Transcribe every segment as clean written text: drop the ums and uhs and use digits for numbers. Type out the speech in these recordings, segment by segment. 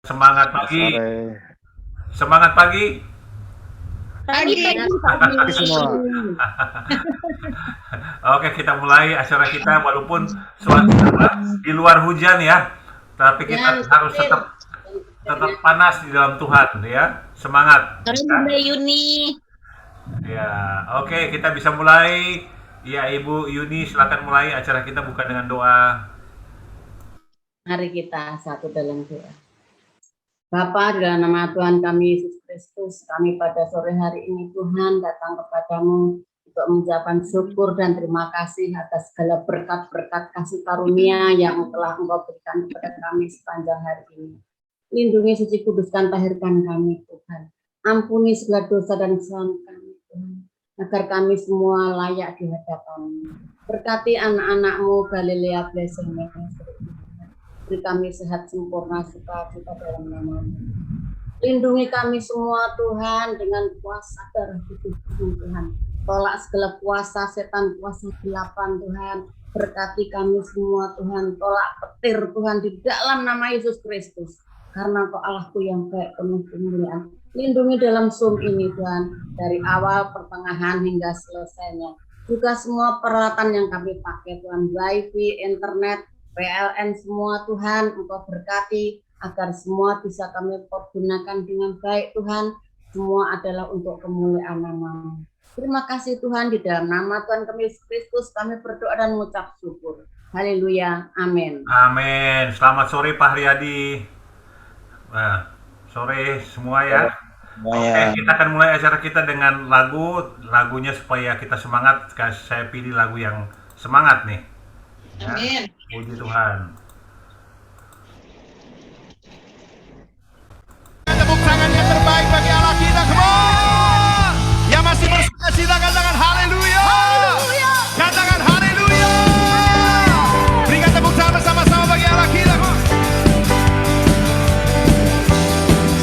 Semangat pagi. Sore. Semangat pagi. Pagi. Pagi semua. Oke, kita mulai acara kita walaupun di luar hujan ya. Tapi kita harus tetap panas di dalam Tuhan ya. Semangat. Bunda Yuni. Ya, oke, kita bisa mulai. Ya, Ibu Yuni, silakan mulai acara kita buka dengan doa. Mari kita satu dalam doa. Bapa, di dalam nama Tuhan kami Yesus Kristus, kami pada sore hari ini Tuhan datang kepadamu untuk mengucapkan syukur dan terima kasih atas segala berkat-berkat kasih karunia yang telah Engkau berikan kepada kami sepanjang hari ini. Lindungi, suci, kuduskan, tahirkan kami Tuhan. Ampuni segala dosa dan kesalahan kami Tuhan, agar kami semua layak di hadapan-Mu. Berkati anak-anak-Mu Galilea Blessing Ministry. Beri kami sehat sempurna sukacita dalam nama-Mu. Lindungi kami semua Tuhan dengan kuasa darah putih Tuhan. Tolak segala kuasa setan, kuasa gelapan Tuhan. Berkati kami semua Tuhan. Tolak petir Tuhan di dalam nama Yesus Kristus. Karena Kau Allahku yang baik penuh kemuliaan. Lindungi dalam Zoom ini Tuhan. Dari awal, pertengahan hingga selesainya. Juga semua peralatan yang kami pakai Tuhan. Wifi, internet, PLN semua Tuhan, Engkau berkati agar semua bisa kami pergunakan dengan baik Tuhan. Semua adalah untuk kemuliaan nama-Mu. Terima kasih Tuhan, di dalam nama Tuhan kami Yesus Kristus kami berdoa dan mengucap syukur. Haleluya, amin. Amin. Selamat sore Pak Riyadi. Nah, sore semua ya. Oke, kita akan mulai acara kita dengan lagunya supaya kita semangat. Saya pilih lagu yang semangat nih. Amin. Puji Tuhan. Tepuk tangan yang terbaik bagi Allah kita, come on! Yang masih bersuka-cita katakan haleluya. Katakan haleluya. Berikan tepuk tangan bersama-sama bagi Allah kita, come on.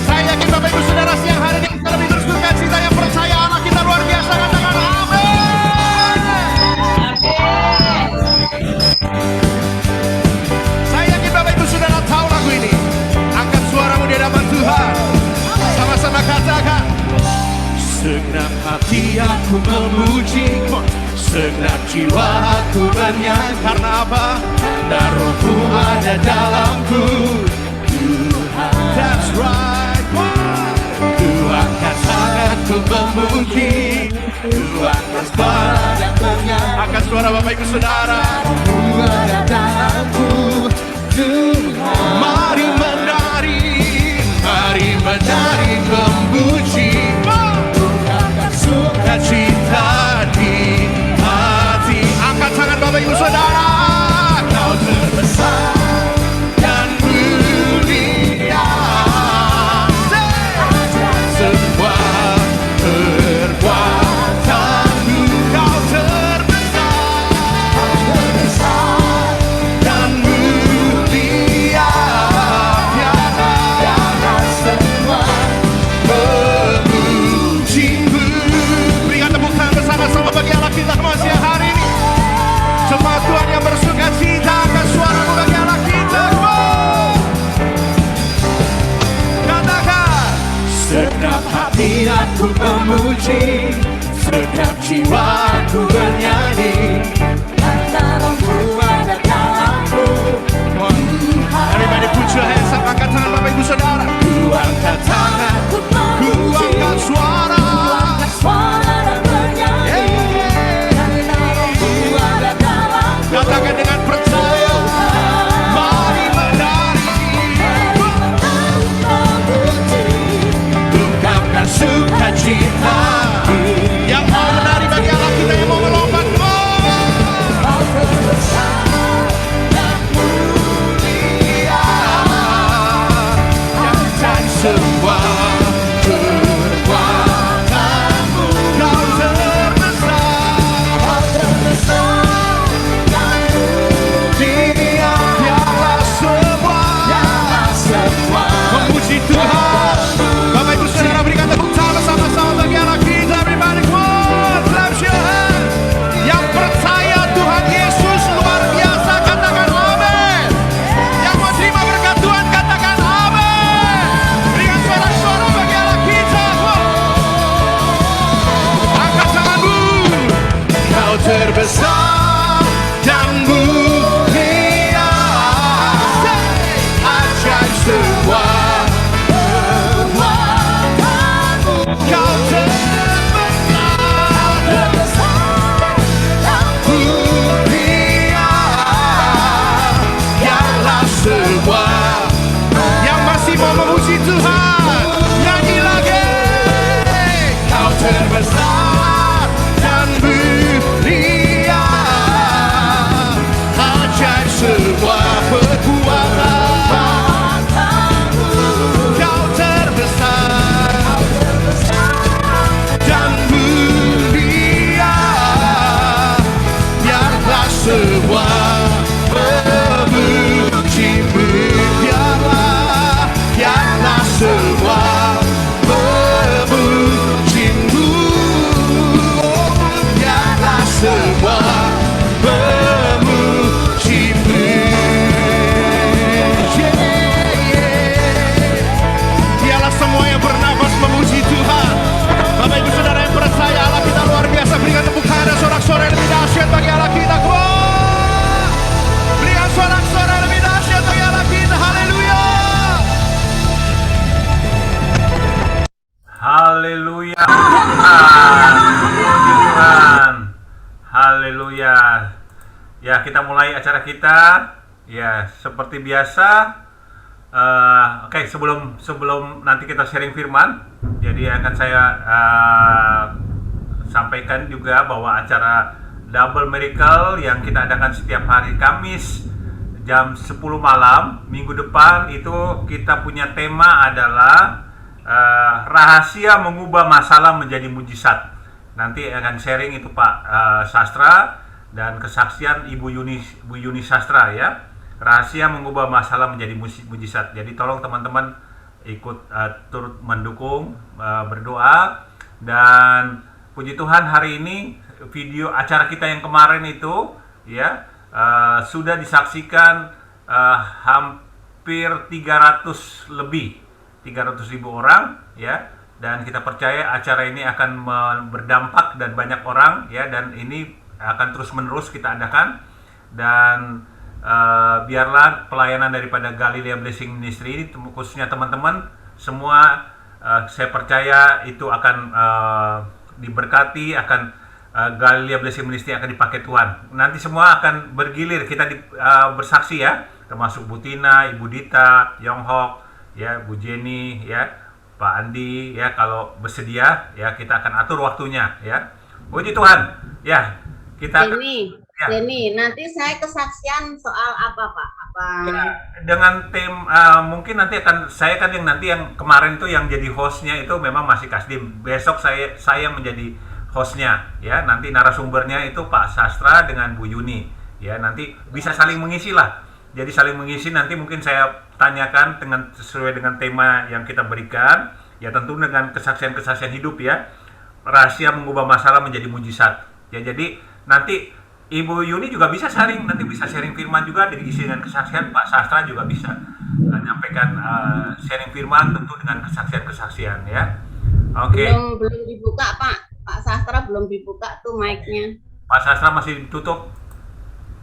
Saya yakin Bapak Ibu Saudara siang hari ini kita lebih bersuka-cita, yang percaya Allah kita luar biasa, katakan amin. Saya yakin Bapak Ibu Saudara tahu lagu ini. Angkat suaramu di hadapan Tuhan. Sama-sama katakan. Segenap hati aku memuji, segenap jiwa aku bernyanyi. Karena apa? Karena Rohmu ada dalamku. Tuhan, that's right. Ku angkat tanganku memuji, ku angkat suara dan bernyanyi. Angkat suara Bapak Ibu Saudara. Rohmu ada dalamku. Tuhan, mari menari, memuji. Sukacita di hati. Angkat tangan Bapak Ibu Saudara. Kau terbesar dan mulia. Semua perbuatanmu. Kau terbesar dan mulia. Tiada semua memujimu. Berikan tepuk tangan bersama-sama bagi Allah kita siang hari ini. Semua Tuhan yang bersuka cita, angkat suaramu bagi Allah kita. Katakan. Segenap hati aku memuji, segenap jiwa aku bernyanyi. Karena Rohmu ada dalamku. Everybody put your hands up. Angkat tangan Bapak Ibu Saudara. Ku angkat tangan, ku angkat suara. Dan bernyanyi. Katakan dengan percaya. Mari menari, ungkapkan sukacita. Yang mau menari bagi Allah kita, yang mau melompat. Kau terbesar dan mulia. Dan semua perbuatanmu. Kau terbesar dan mulia. Tiada semua memuji Tuhan. Bapak Ibu Saudara, berikan tepuk tangan bersama-sama bagi Allah kita. Everybody, come on, clap your hands. Yang percaya Tuhan Yesus luar biasa, katakan amin. Yang mau terima berkat Tuhan, katakan amin. Haleluya. Puji Tuhan. Haleluya. Ya, kita mulai acara kita. Ya, seperti biasa. Oke, sebelum nanti kita sharing firman, jadi akan saya sampaikan juga bahwa acara Double Miracle yang kita adakan setiap hari Kamis jam 10 malam minggu depan itu kita punya tema adalah rahasia mengubah masalah menjadi mujizat. Nanti akan sharing itu Pak Sastra dan kesaksian Ibu Yuni Sastra ya. Rahasia mengubah masalah menjadi mujizat. Jadi tolong teman-teman ikut turut mendukung, berdoa, dan puji Tuhan hari ini video acara kita yang kemarin itu ya sudah disaksikan hampir 300 ribu orang ya, dan kita percaya acara ini akan berdampak dan banyak orang ya, dan ini akan terus menerus kita adakan. Dan biarlah pelayanan daripada Galilea Blessing Ministry khususnya teman-teman semua, saya percaya itu akan diberkati, akan Galilea Blessing Ministry akan dipakai Tuhan. Nanti semua akan bergilir, kita bersaksi ya, termasuk Bu Tina, Ibu Dita, Yonghok, ya, Bu Jenny, ya, Pak Andi, ya, kalau bersedia ya kita akan atur waktunya ya. Puji Tuhan. Ya, kita Jenny, nanti saya kesaksian soal apa Pak? Ya, dengan mungkin nanti akan saya kan yang kemarin tuh yang jadi hostnya itu memang masih Kasdim. Besok saya menjadi hostnya ya. Nanti narasumbernya itu Pak Sastra dengan Bu Yuni ya. Nanti bisa saling mengisi lah. Jadi saling mengisi, nanti mungkin saya tanyakan sesuai dengan tema yang kita berikan ya, tentu dengan kesaksian-kesaksian hidup ya. Rahasia mengubah masalah menjadi mujizat ya. Jadi nanti Ibu Yuni juga bisa sharing, nanti bisa sharing firman juga, diisi dengan kesaksian. Pak Sastra juga bisa menyampaikan sharing firman tentu dengan kesaksian-kesaksian ya. Oke. Belum dibuka Pak Sastra belum dibuka tuh mic-nya. Pak Sastra masih ditutup.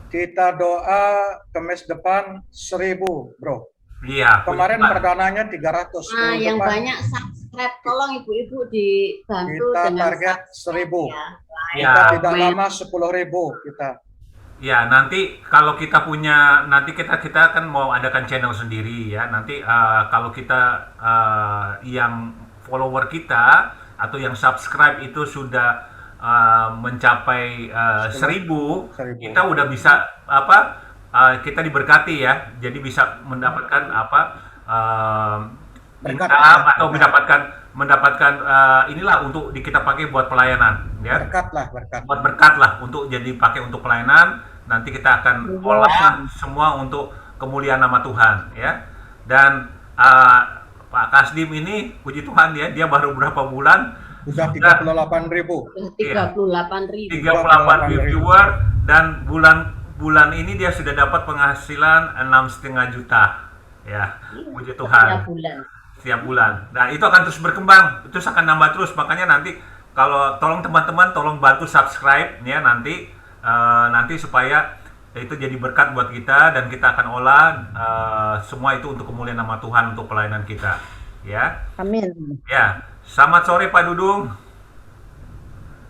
Kita doa Kamis depan 1000 bro. Iya. Kemarin perdananya 300. Nah, yang depan, banyak subscribe, tolong ibu-ibu dibantu kita dengan target 1000. Ya. Kita tidak lama 10.000 kita. Ya, nanti kalau kita punya, nanti kita akan mau adakan channel sendiri ya. Nanti kalau kita yang follower kita atau yang subscribe itu sudah mencapai 1000, kita udah bisa kita diberkati ya. Jadi bisa mendapatkan income atau mendapatkan inilah untuk kita pakai buat pelayanan ya. Buat berkat lah untuk jadi pakai untuk pelayanan. Nanti kita akan olah semua untuk kemuliaan nama Tuhan ya. Dan Pak Kasdim ini puji Tuhan ya, dia baru berapa bulan sudah 38.000. 38.000 viewer, dan bulan ini dia sudah dapat penghasilan 6,5 juta ya. Puji Tuhan. Setiap bulan. Nah, itu akan terus berkembang, terus akan nambah terus. Makanya nanti kalau tolong teman-teman tolong bantu subscribe ya, nanti supaya itu jadi berkat buat kita, dan kita akan olah semua itu untuk kemuliaan nama Tuhan, untuk pelayanan kita ya. Amin. Ya, selamat sore Pak Dudung.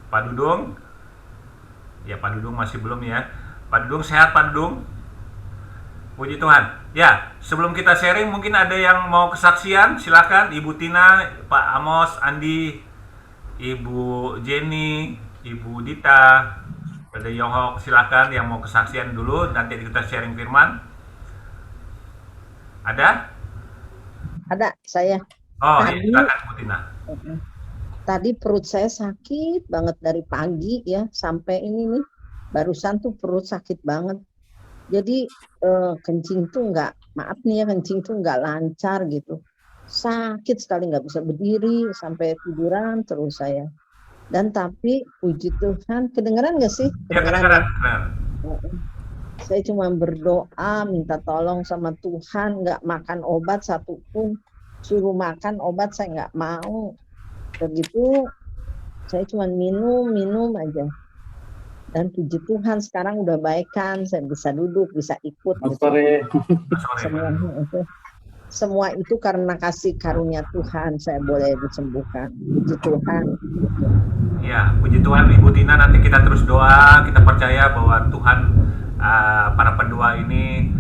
Pak Dudung. Ya, Pak Dudung masih belum ya. Pak Dudung sehat Pak Dudung? Puji Tuhan. Ya, sebelum kita sharing mungkin ada yang mau kesaksian, silakan Ibu Tina, Pak Amos, Andi, Ibu Jenny, Ibu Dita, Pada Yonghok, silakan yang mau kesaksian dulu, nanti kita sharing firman. Ada? Ada, saya. Oh, iya, silakan Bu Tina. Tadi perut saya sakit banget dari pagi ya, sampai ini nih, barusan tuh perut sakit banget. Jadi kencing tuh kencing tuh nggak lancar gitu, sakit sekali, nggak bisa berdiri, sampai tiduran terus saya. Dan tapi puji Tuhan, kedengeran nggak sih? Kedengeran. Saya cuma berdoa minta tolong sama Tuhan, nggak makan obat satupun, suruh makan obat saya nggak mau. Begitu saya cuma minum aja. Dan puji Tuhan sekarang udah baik kan, saya bisa duduk, bisa ikut. Sore. Semuanya itu. semua itu karena kasih karunia Tuhan saya boleh disembuhkan. Puji Tuhan. Ya, puji Tuhan Ibu Tina, nanti kita terus doa, kita percaya bahwa Tuhan, para pendua ini,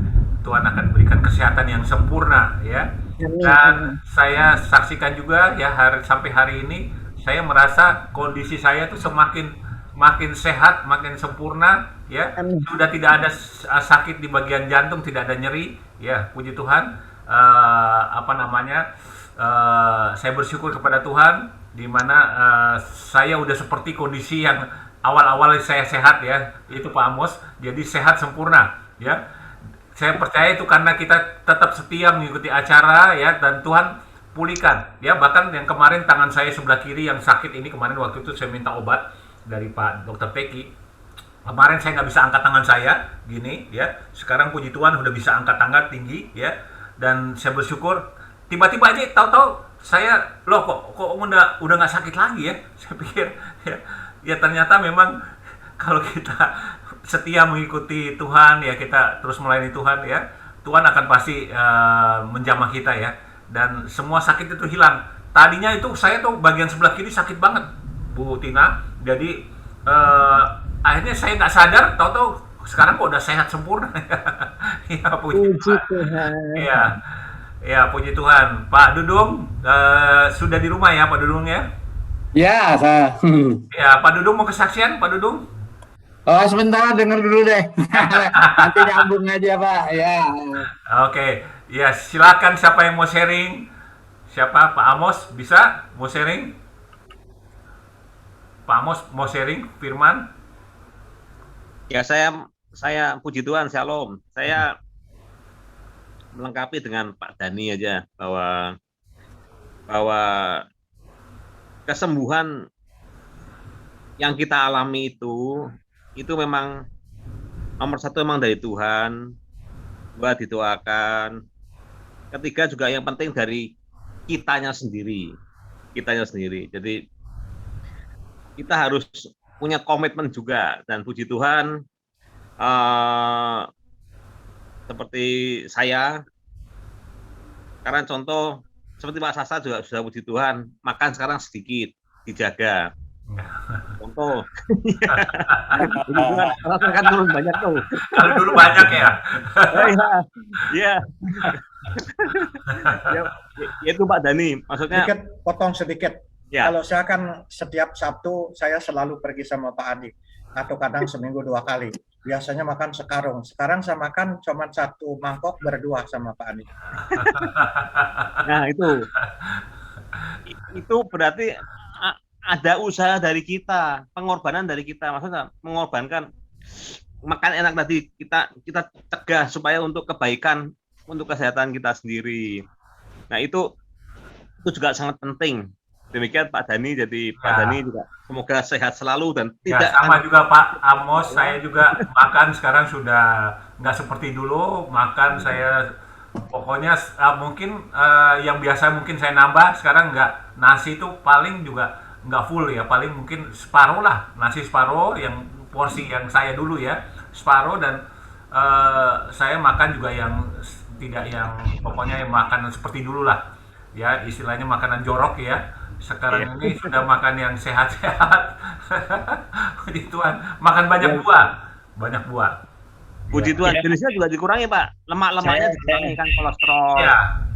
Tuhan akan berikan kesehatan yang sempurna ya. Amin. Dan saya saksikan juga ya, sampai hari ini saya merasa kondisi saya tuh makin sehat, makin sempurna ya. Amin. Sudah tidak ada sakit di bagian jantung, tidak ada nyeri ya, puji Tuhan. Saya bersyukur kepada Tuhan di mana saya udah seperti kondisi yang awal-awal saya sehat ya, itu Pak Amos, jadi sehat sempurna ya. Saya percaya itu karena kita tetap setia mengikuti acara ya, dan Tuhan pulihkan ya. Bahkan yang kemarin tangan saya sebelah kiri yang sakit ini, kemarin waktu itu saya minta obat dari Pak Dr. Peki. Kemarin saya nggak bisa angkat tangan saya gini ya, sekarang puji Tuhan udah bisa angkat tinggi ya. Dan saya bersyukur, tiba-tiba aja tahu-tahu saya kok udah nggak sakit lagi ya. Saya pikir ya ternyata memang kalau kita setia mengikuti Tuhan ya, kita terus melayani Tuhan ya, Tuhan akan pasti menjamah kita ya, dan semua sakit itu hilang. Tadinya itu saya tuh bagian sebelah kiri sakit banget Bu Tina, jadi akhirnya saya nggak sadar, tahu-tahu sekarang kok udah sehat sempurna. Ya puji Tuhan. Ya puji Tuhan. Pak Dudung sudah di rumah ya Pak Dudung ya? Ya, saya. Ya, Pak Dudung mau kesaksian Pak Dudung? Oh, sebentar dengar dulu deh. Nanti nyambung aja, Pak. Ya. Oke. Ya, silakan siapa yang mau sharing? Siapa? Pak Amos bisa mau sharing? Pak Amos mau sharing firman? Ya, saya puji Tuhan, Shalom. Saya melengkapi dengan Pak Dani aja bahwa kesembuhan yang kita alami itu memang nomor satu memang dari Tuhan, dua didoakan, ketiga juga yang penting dari kitanya sendiri. Jadi kita harus punya komitmen juga, dan puji Tuhan seperti saya, karena contoh seperti Pak Sasa juga sudah puji Tuhan, makan sekarang sedikit, dijaga. Contoh. Kalau kan dulu banyak tuh. Kalau dulu banyak ya. Iya. Ya, itu Pak Dani, maksudnya. Potong sedikit. Ya. Kalau saya kan setiap Sabtu saya selalu pergi sama Pak Andi, atau kadang seminggu 2 kali. Biasanya makan sekarung. Sekarang saya makan cuma 1 mangkok berdua sama Pak Andi. Nah itu berarti ada usaha dari kita, pengorbanan dari kita, maksudnya mengorbankan makan enak tadi, kita cegah supaya untuk kebaikan, untuk kesehatan kita sendiri. Nah itu juga sangat penting. Demikian Pak Dani, jadi Pak Dani juga semoga sehat selalu dan tidak sama juga Pak Amos, saya juga makan sekarang sudah nggak seperti dulu, makan saya pokoknya mungkin yang biasa mungkin saya nambah, sekarang nggak, nasi itu paling juga nggak full ya, paling mungkin separuh lah, nasi separuh, yang porsi yang saya dulu ya separuh, dan saya makan juga yang tidak yang pokoknya yang makanan seperti dulu lah ya, istilahnya makanan jorok ya. Sekarang ini sudah makan yang sehat-sehat. Puji Tuhan, makan banyak buah. Puji Tuhan, jenisnya juga dikurangi Pak, lemak-lemaknya dikurangi kan, kolesterol.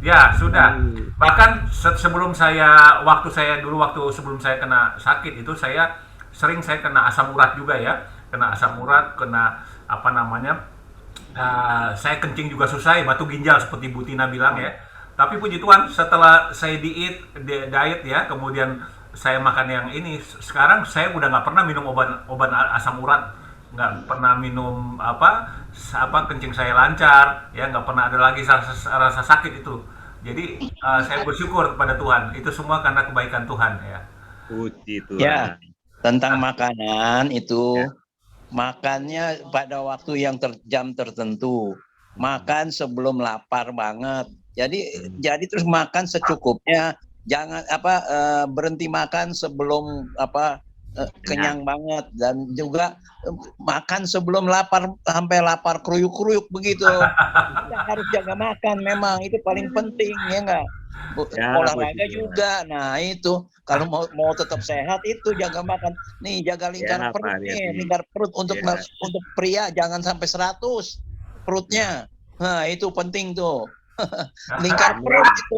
Ya sudah. Bahkan sebelum waktu sebelum saya kena sakit itu, saya kena asam urat juga ya, kena saya kencing juga susah, batu ginjal seperti Bu Tina bilang ya. Tapi puji Tuhan, setelah saya diet ya, kemudian saya makan yang ini, sekarang saya udah nggak pernah minum obat asam urat, nggak pernah minum kencing saya lancar ya, nggak pernah ada lagi rasa sakit itu. Jadi saya bersyukur kepada Tuhan, itu semua karena kebaikan Tuhan ya. Puji Tuhan. Ya, tentang makanan itu, makannya pada waktu yang jam tertentu, makan sebelum lapar banget. Jadi terus makan secukupnya, jangan berhenti makan sebelum kenyang banget, dan juga makan sebelum lapar, sampai lapar kruyuk-kruyuk begitu. Kita harus jaga makan, memang itu paling penting, ya enggak? Ya, Olahraga puji Tuhan. juga. Nah, itu kalau mau tetap sehat itu jaga makan. Nih, jaga lingkar Ya, perut Pak nih, Haryadi. lingkar perut untuk Ya. untuk pria jangan sampai 100 perutnya. Nah, itu penting tuh. Lingkar perut itu.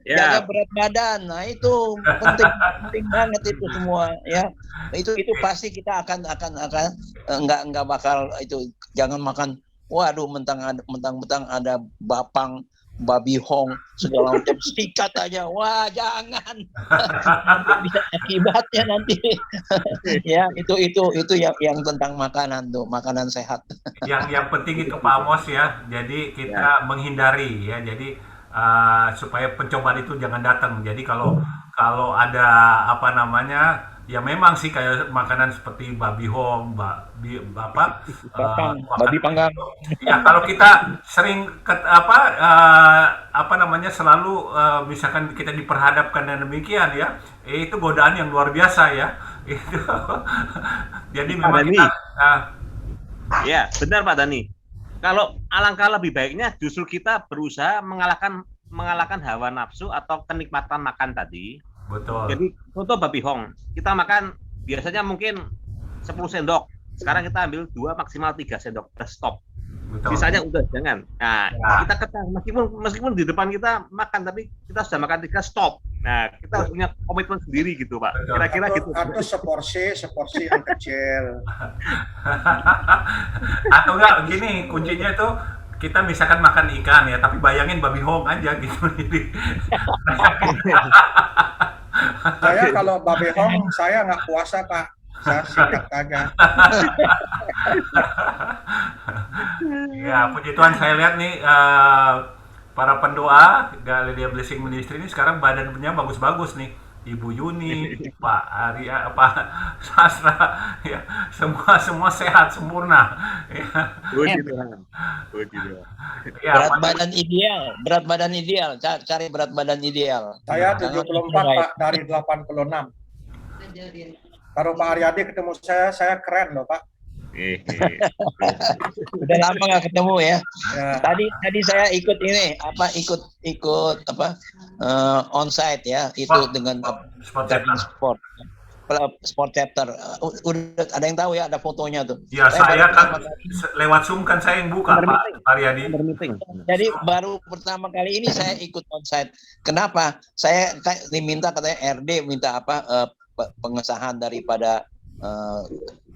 Jaga Ya, berat badan. Nah, itu penting banget itu semua, ya. Itu pasti kita akan enggak bakal itu, jangan makan waduh mentang-mentang ada bapang, babi hong segala macam, sikat aja. Wah, jangan. Nanti bisa akibatnya nanti. Ya, itu yang tentang makanan tuh, makanan sehat. Yang penting itu Pak Amos ya. Jadi kita menghindari ya. Jadi supaya pencobaan itu jangan datang. Jadi kalau ada apa namanya, ya memang sih kayak makanan seperti babi hong, babi panggang. Ya kalau kita sering apa namanya selalu misalkan kita diperhadapkan dengan demikian ya, itu godaan yang luar biasa ya. Itu. Jadi memang Dani. kita Ya, benar Pak Dani. Kalau alangkah lebih baiknya justru kita berusaha mengalahkan hawa nafsu atau kenikmatan makan tadi. betul. Jadi contoh babi hong, kita makan biasanya mungkin 10 sendok. Sekarang kita ambil 2 maksimal 3 sendok, stop. Betul. Sisanya udah jangan. Nah, Ya. kita meskipun di depan kita makan, tapi kita sudah makan 3, stop. Nah, kita harus punya komitmen sendiri gitu, Pak. Betul. Kira-kira gitu. Atau seporsi yang kecil. Atau enggak gini, kuncinya itu kita misalkan makan ikan ya, tapi bayangin babi hong aja gitu. Saya kalau babi hong, saya nggak puasa, Pak. Saya sikat aja. Ya, puji Tuhan, saya lihat nih para pendoa Galilea Blessing Ministry ini sekarang badannya bagus-bagus nih. Ibu Yuni, Pak Arya, Pak Sastra, ya semua sehat sempurna. Ya, Puji Tuhan. Puji Tuhan. ya, Berat badan ideal, cari berat badan ideal. Saya Jangan 74, Pak, dari 86. Kalau Pak Haryadi ketemu saya keren loh, Pak. Udah lama nggak ketemu ya. Ya. Tadi saya ikut onsite ya, itu dengan sport chapter. Udah ada yang tahu ya, ada fotonya tuh. ya saya kan lewat Zoom kan saya yang buka, Pak Haryadi. Jadi baru pertama kali ini saya ikut onsite. Kenapa? Saya diminta, katanya RD minta pengesahan daripada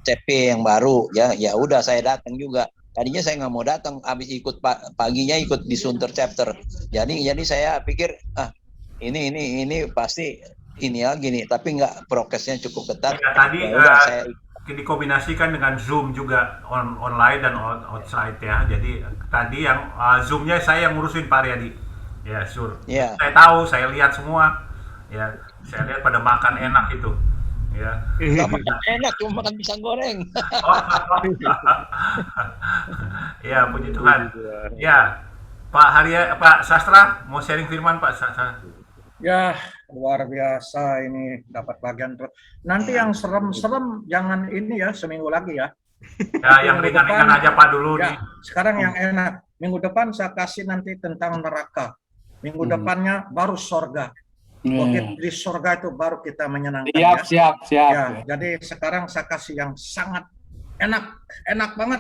CP yang baru, ya udah saya datang juga. Tadinya saya nggak mau datang, habis ikut paginya ikut di Sunter chapter. Jadi saya pikir ini pasti ini ya gini, tapi nggak, prokesnya cukup ketat. Ya, tadi Ya udah, saya dikombinasikan dengan Zoom juga online dan outside ya. Jadi tadi yang Zoom-nya saya yang ngurusin Pak Haryadi. Ya, sure. ya. Saya tahu, saya lihat semua. Ya, saya lihat pada makan enak itu. Ya. Nggak makan enak, cuma makan pisang goreng. Ya, puji Tuhan. Ya, Pak Sastra mau sharing firman, Pak Sastra. Ya, luar biasa ini dapat bagian terus. Nanti yang serem-serem jangan ini ya, seminggu lagi ya. Ya, yang ringan-ringan aja Pak dulu nih. Ya, sekarang yang enak. Minggu depan saya kasih nanti tentang neraka. Minggu depannya baru sorga. Begitu di sorga itu baru kita menyenangkan. Siap. Ya, jadi sekarang saya kasih yang sangat enak banget.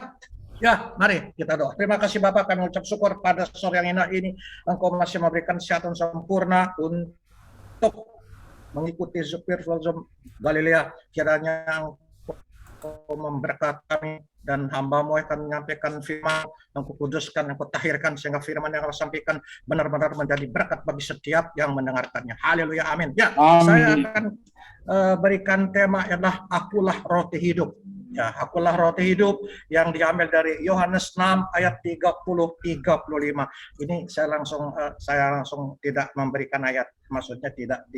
Ya, mari kita doa. Terima kasih Bapak, kami ucap syukur pada sore yang indah ini. Engkau masih memberikan kesehatan sempurna untuk mengikuti spiritual Zoom Galilea. Kiranya Engkau memberkati kami dan hamba-Mu akan menyampaikan firman, Engkau kuduskan, Engkau tahirkan, sehingga firman yang Engkau sampaikan benar-benar menjadi berkat bagi setiap yang mendengarkannya. Haleluya, amin. Ya, saya akan berikan tema adalah Akulah Roti Hidup. Ya, Akulah Roti Hidup yang diambil dari Yohanes 6 ayat 30-35. Ini saya langsung tidak memberikan ayat, maksudnya tidak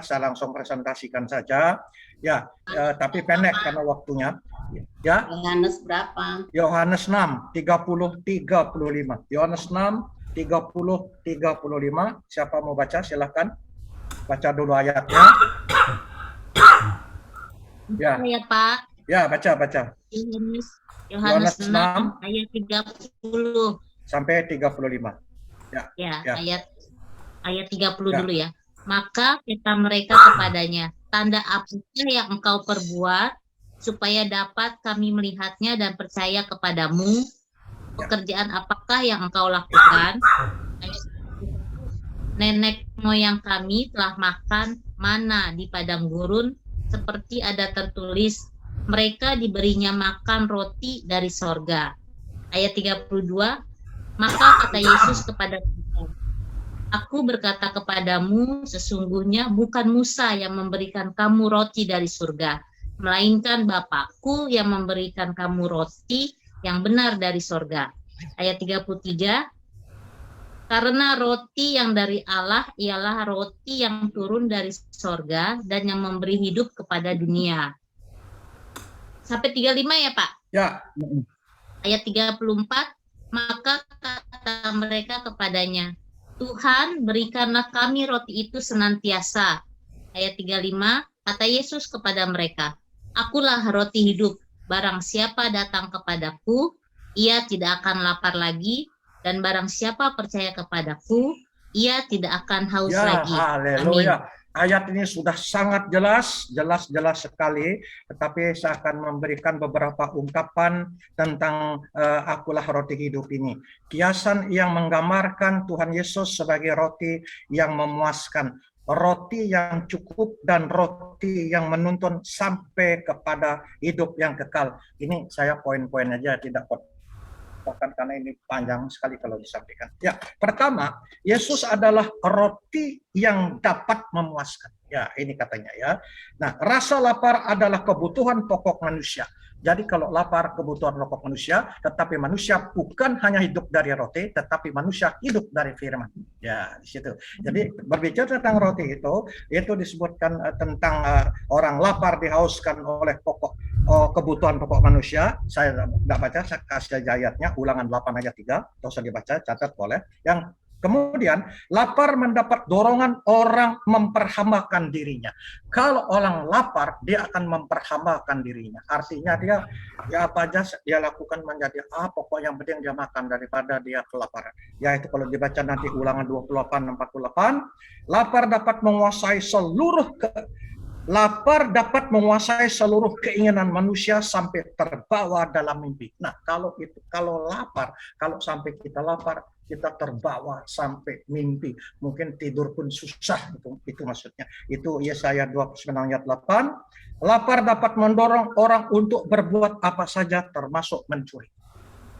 saya langsung presentasikan saja. Ya, tapi pendek karena waktunya. Ya. Yohanes berapa? Yohanes 6 30-35. Yohanes 6 30-35. Siapa mau baca silahkan. Baca dulu ayatnya. Ya, Ya Pak, ya baca. Yohanes Yohanes 6 6 ayat 30. sampai 35. Ya, Ya, ya, ayat 30 ya. dulu ya. Maka kata mereka kepadanya, tanda apakah yang engkau perbuat supaya dapat kami melihatnya dan percaya kepadamu? Pekerjaan apakah yang engkau lakukan? Ayat 31, nenek moyang kami telah makan mana di padang gurun, seperti ada tertulis, mereka diberinya makan roti dari sorga. Ayat 32, maka kata Yesus kepada mereka, aku berkata kepadamu, sesungguhnya bukan Musa yang memberikan kamu roti dari surga, melainkan Bapakku yang memberikan kamu roti yang benar dari sorga. Ayat 33, karena roti yang dari Allah ialah roti yang turun dari sorga dan yang memberi hidup kepada dunia. Sampai 35 ya Pak? Ya. Ayat 34, maka kata mereka kepadanya, Tuhan berikanlah kami roti itu senantiasa. Ayat 35, kata Yesus kepada mereka, akulah roti hidup, barang siapa datang kepadaku, ia tidak akan lapar lagi, dan barang siapa percaya kepadaku, ia tidak akan haus lagi. Haleluya. Ayat ini sudah sangat jelas sekali, tetapi saya akan memberikan beberapa ungkapan tentang akulah roti hidup ini. Kiasan yang menggambarkan Tuhan Yesus sebagai roti yang memuaskan, roti yang cukup dan roti yang menuntun sampai kepada hidup yang kekal. Ini saya poin-poin aja, tidak karena ini panjang sekali kalau disampaikan. Ya, pertama, Yesus adalah roti yang dapat memuaskan. Ya, ini katanya ya. Nah, rasa lapar adalah kebutuhan pokok manusia. Jadi kalau lapar kebutuhan pokok manusia, tetapi manusia bukan hanya hidup dari roti, tetapi manusia hidup dari firman. Ya, di situ. Jadi berbicara tentang roti itu disebutkan tentang orang lapar dihauskan oleh kebutuhan pokok manusia. Saya tidak baca, saya kasih ayatnya, Ulangan 8 ayat 3, atau saya dibaca, catat boleh. Yang kemudian, lapar mendapat dorongan orang memperhambakan dirinya. Kalau orang lapar, dia akan memperhambakan dirinya. Artinya dia, ya apa aja dia lakukan menjadi, pokok yang penting dia makan daripada dia kelaparan. Yaitu kalau dibaca nanti Ulangan 28-48, lapar dapat menguasai seluruh keinginan manusia sampai terbawa dalam mimpi. Nah, kalau sampai kita lapar, kita terbawa sampai mimpi. Mungkin tidur pun susah, itu maksudnya. Itu Yesaya 29 ayat 8. Lapar dapat mendorong orang untuk berbuat apa saja, termasuk mencuri.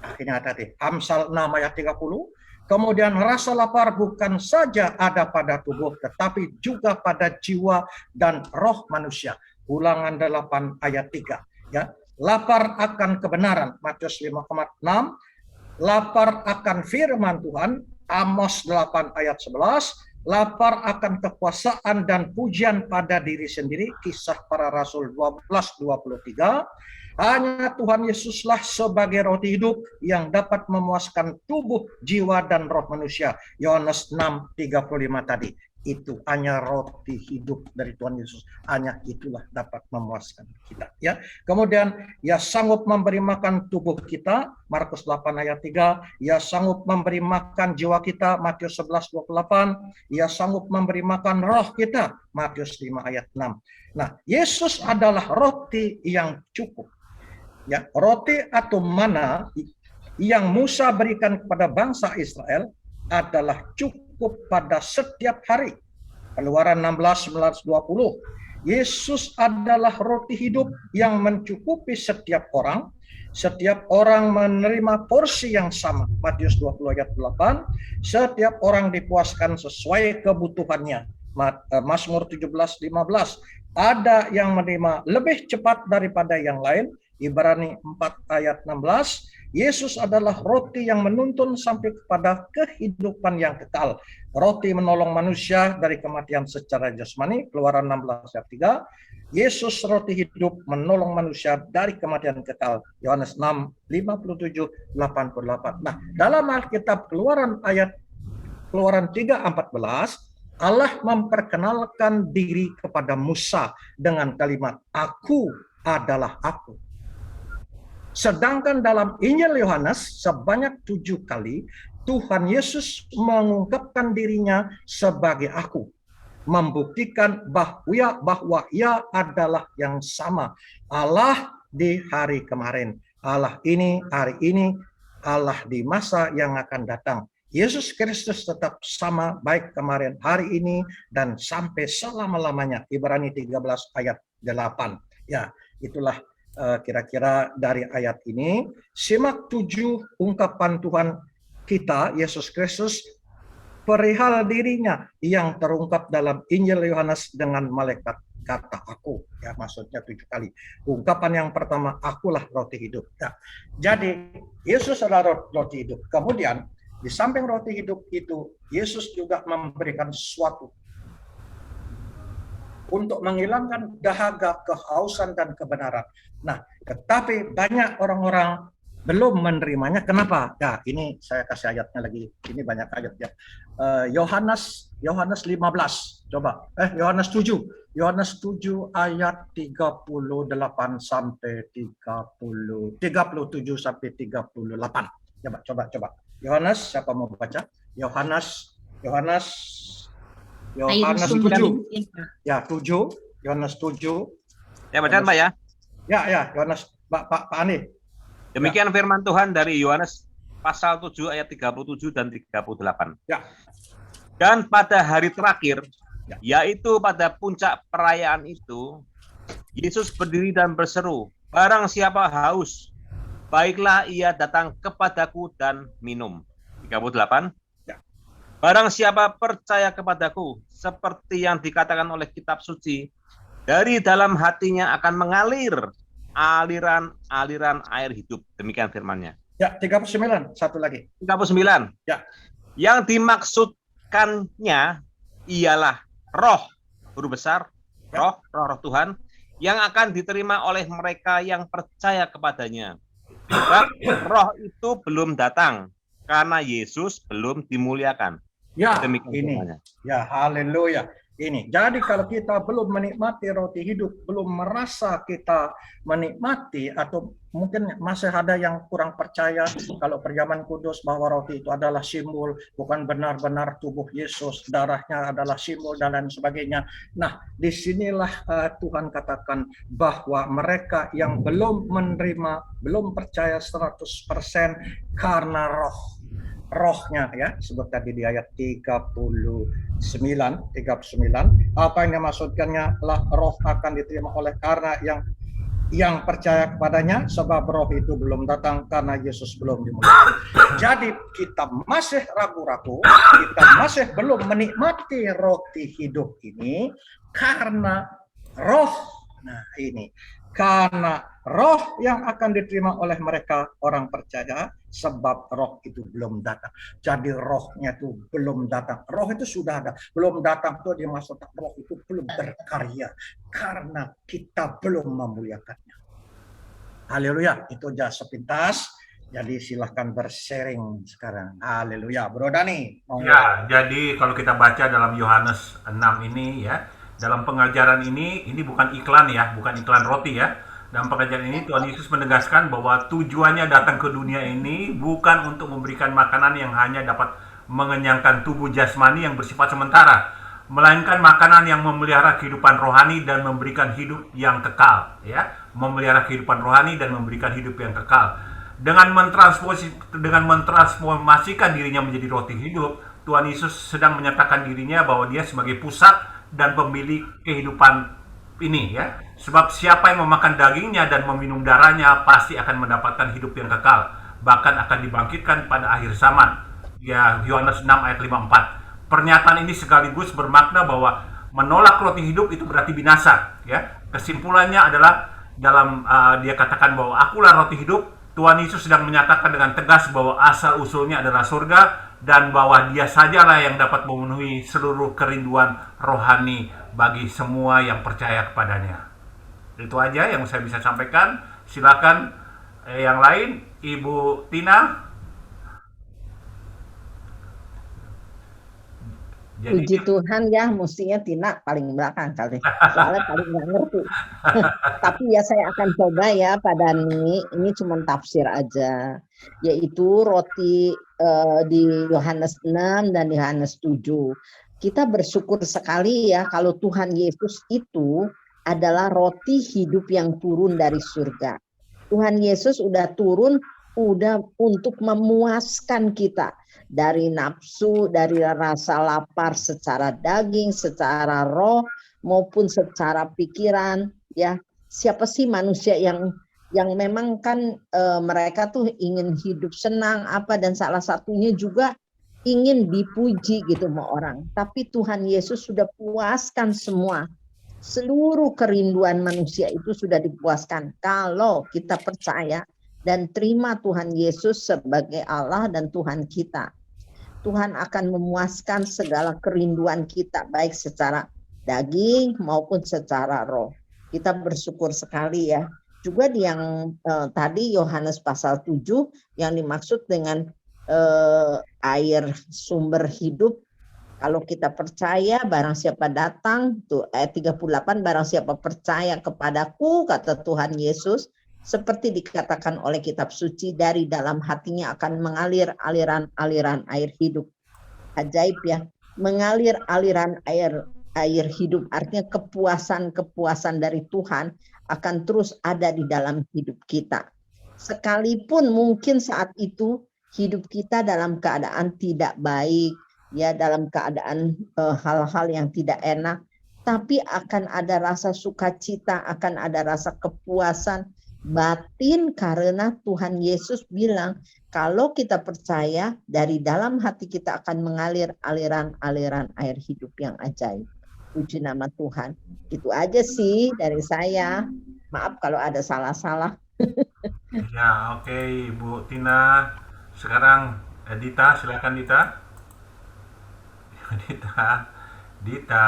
Nah, ini tadi Amsal 6 ayat 30. Kemudian rasa lapar bukan saja ada pada tubuh, tetapi juga pada jiwa dan roh manusia. Ulangan 8 ayat 3. Ya, lapar akan kebenaran, Matius 5,6. Lapar akan firman Tuhan, Amos 8 ayat 11. Lapar akan kekuasaan dan pujian pada diri sendiri, Kisah Para Rasul 12:23. Hanya Tuhan Yesuslah sebagai roti hidup yang dapat memuaskan tubuh, jiwa, dan roh manusia. Yohanes 6:35 tadi. Itu hanya roti hidup dari Tuhan Yesus. Hanya itulah dapat memuaskan kita. Ya. Kemudian, ia sanggup memberi makan tubuh kita, Markus 8 ayat 3. Ia sanggup memberi makan jiwa kita, Matius 11:28. Ia sanggup memberi makan roh kita, Matius 5 ayat 6. Nah, Yesus adalah roti yang cukup. Ya, roti atau mana yang Musa berikan kepada bangsa Israel adalah cukup pada setiap hari. Keluaran 16:19-20. Yesus adalah roti hidup yang mencukupi setiap orang. Setiap orang menerima porsi yang sama. Matius 20 ayat 8. Setiap orang dipuaskan sesuai kebutuhannya. Mazmur 17:15. Ada yang menerima lebih cepat daripada yang lain. Ibrani 4 ayat 16. Yesus adalah roti yang menuntun sampai kepada kehidupan yang kekal. Roti menolong manusia dari kematian secara jasmani, Keluaran 16 ayat 3. Yesus roti hidup menolong manusia dari kematian kekal, Yohanes 6, 57-88. Nah, dalam Alkitab Keluaran 3:14, Allah memperkenalkan diri kepada Musa dengan kalimat, "Aku adalah aku." Sedangkan dalam Injil Yohanes sebanyak 7 kali Tuhan Yesus mengungkapkan dirinya sebagai aku, membuktikan bahwa ia adalah yang sama. Allah di hari kemarin, Allah ini hari ini, Allah di masa yang akan datang. Yesus Kristus tetap sama baik kemarin, hari ini, dan sampai selama-lamanya. Ibrani 13 ayat 8. Ya, itulah kira-kira dari ayat ini. Simak 7 ungkapan Tuhan kita, Yesus Kristus, perihal dirinya yang terungkap dalam Injil Yohanes dengan malaikat kata aku. Ya, maksudnya 7 kali. Ungkapan yang pertama, akulah roti hidup. Ya. Jadi, Yesus adalah roti hidup. Kemudian, di samping roti hidup itu, Yesus juga memberikan sesuatu untuk menghilangkan dahaga, kehausan, dan kebenaran. Nah, tetapi banyak orang-orang belum menerimanya. Kenapa? Ya, ini saya kasih ayatnya lagi. Ini banyak ayat ya. Yohanes 15. Coba. Yohanes 7. Yohanes 7 ayat 38 sampai 37 sampai 38. Coba. Yohanes, siapa mau baca? Yohanes 7. Ya, 7. Yohanes 7. Ya, bacaan Pak ya. Ya, Yohanes, Pak Andi. Demikian firman Tuhan dari Yohanes pasal 7 ayat 37 dan 38. Ya. Dan pada hari terakhir, yaitu pada puncak perayaan itu, Yesus berdiri dan berseru, "Barang siapa haus, baiklah ia datang kepadaku dan minum." 38. Barang siapa percaya kepadaku, seperti yang dikatakan oleh kitab suci, dari dalam hatinya akan mengalir aliran-aliran air hidup. Demikian firman-Nya. Ya, 39. Satu lagi. 39. Ya. Yang dimaksudkannya ialah roh, huruf besar, roh Tuhan, yang akan diterima oleh mereka yang percaya kepadanya. Sebab roh itu belum datang, karena Yesus belum dimuliakan. Ya, Demikian ini. firman-Nya. Ya, haleluya. Ini. Jadi kalau kita belum menikmati roti hidup, belum merasa kita menikmati, atau mungkin masih ada yang kurang percaya kalau perjamuan kudus bahwa roti itu adalah simbol, bukan benar-benar tubuh Yesus, darahnya adalah simbol dan lain sebagainya. Nah, disinilah Tuhan katakan bahwa mereka yang belum menerima, belum percaya 100% karena rohnya, ya, sebut tadi di ayat 39, apa yang dimaksudkannya lah roh akan diterima oleh karena yang percaya kepadanya, sebab roh itu belum datang karena Yesus belum dimuliakan. Jadi kita masih ragu-ragu, kita masih belum menikmati roti hidup ini karena roh. Nah, ini karena roh yang akan diterima oleh mereka orang percaya, sebab roh itu belum datang. Jadi rohnya itu belum datang. Roh itu sudah ada, belum datang itu dimaksudkan roh itu belum berkarya karena kita belum memuliakannya. Haleluya, itu aja sepintas. Jadi silahkan bersharing sekarang. Haleluya, Bro Dani. Ya, jadi kalau kita baca dalam Yohanes 6 ini ya, dalam pengajaran ini bukan iklan ya, bukan iklan roti ya. Dalam pengajaran ini Tuhan Yesus menegaskan bahwa tujuannya datang ke dunia ini bukan untuk memberikan makanan yang hanya dapat mengenyangkan tubuh jasmani yang bersifat sementara, melainkan makanan yang memelihara kehidupan rohani dan memberikan hidup yang kekal, ya. Memelihara kehidupan rohani dan memberikan hidup yang kekal. Dengan mentransformasikan dirinya menjadi roti hidup, Tuhan Yesus sedang menyatakan dirinya bahwa dia sebagai pusat dan pemilik kehidupan ini, ya. Sebab siapa yang memakan dagingnya dan meminum darahnya pasti akan mendapatkan hidup yang kekal, bahkan akan dibangkitkan pada akhir zaman. Ya, Yohanes 6 ayat 54. Pernyataan ini sekaligus bermakna bahwa menolak roti hidup itu berarti binasa, ya. Kesimpulannya adalah dalam dia katakan bahwa akulah roti hidup. Tuhan Yesus sedang menyatakan dengan tegas bahwa asal usulnya adalah surga dan bahwa dia sajalah yang dapat memenuhi seluruh kerinduan rohani bagi semua yang percaya kepadanya. Itu aja yang saya bisa sampaikan. Silakan yang lain, Ibu Tina. Jadi Puji Tuhan ya, mestinya Tina paling belakang kali. Soalnya paling nggak ngerti. Tapi ya saya akan coba ya Pak Dani, ini cuma tafsir aja. Yaitu roti di Yohanes 6 dan Yohanes 7. Kita bersyukur sekali ya kalau Tuhan Yesus itu adalah roti hidup yang turun dari surga. Tuhan Yesus udah turun, udah untuk memuaskan kita dari nafsu, dari rasa lapar secara daging, secara roh maupun secara pikiran. Ya, siapa sih manusia yang memang kan mereka tuh ingin hidup senang apa, dan salah satunya juga ingin dipuji gitu sama orang. Tapi Tuhan Yesus sudah puaskan semua. Seluruh kerinduan manusia itu sudah dipuaskan kalau kita percaya dan terima Tuhan Yesus sebagai Allah dan Tuhan kita. Tuhan akan memuaskan segala kerinduan kita, baik secara daging maupun secara roh. Kita bersyukur sekali ya. Juga di yang tadi Yohanes pasal 7 yang dimaksud dengan air sumber hidup. Kalau kita percaya, barang siapa datang, tuh ayat 38, barang siapa percaya kepadaku, kata Tuhan Yesus, seperti dikatakan oleh kitab suci, dari dalam hatinya akan mengalir aliran-aliran air hidup. Ajaib ya, mengalir aliran air hidup, artinya kepuasan dari Tuhan akan terus ada di dalam hidup kita. Sekalipun mungkin saat itu hidup kita dalam keadaan tidak baik, ya, dalam keadaan hal-hal yang tidak enak, tapi akan ada rasa sukacita, akan ada rasa kepuasan batin karena Tuhan Yesus bilang kalau kita percaya dari dalam hati kita akan mengalir aliran-aliran air hidup yang ajaib. Puji nama Tuhan. Itu aja sih dari saya. Maaf kalau ada salah-salah. ya, oke, Ibu Tina. Sekarang Dita, silakan Dita. Dita.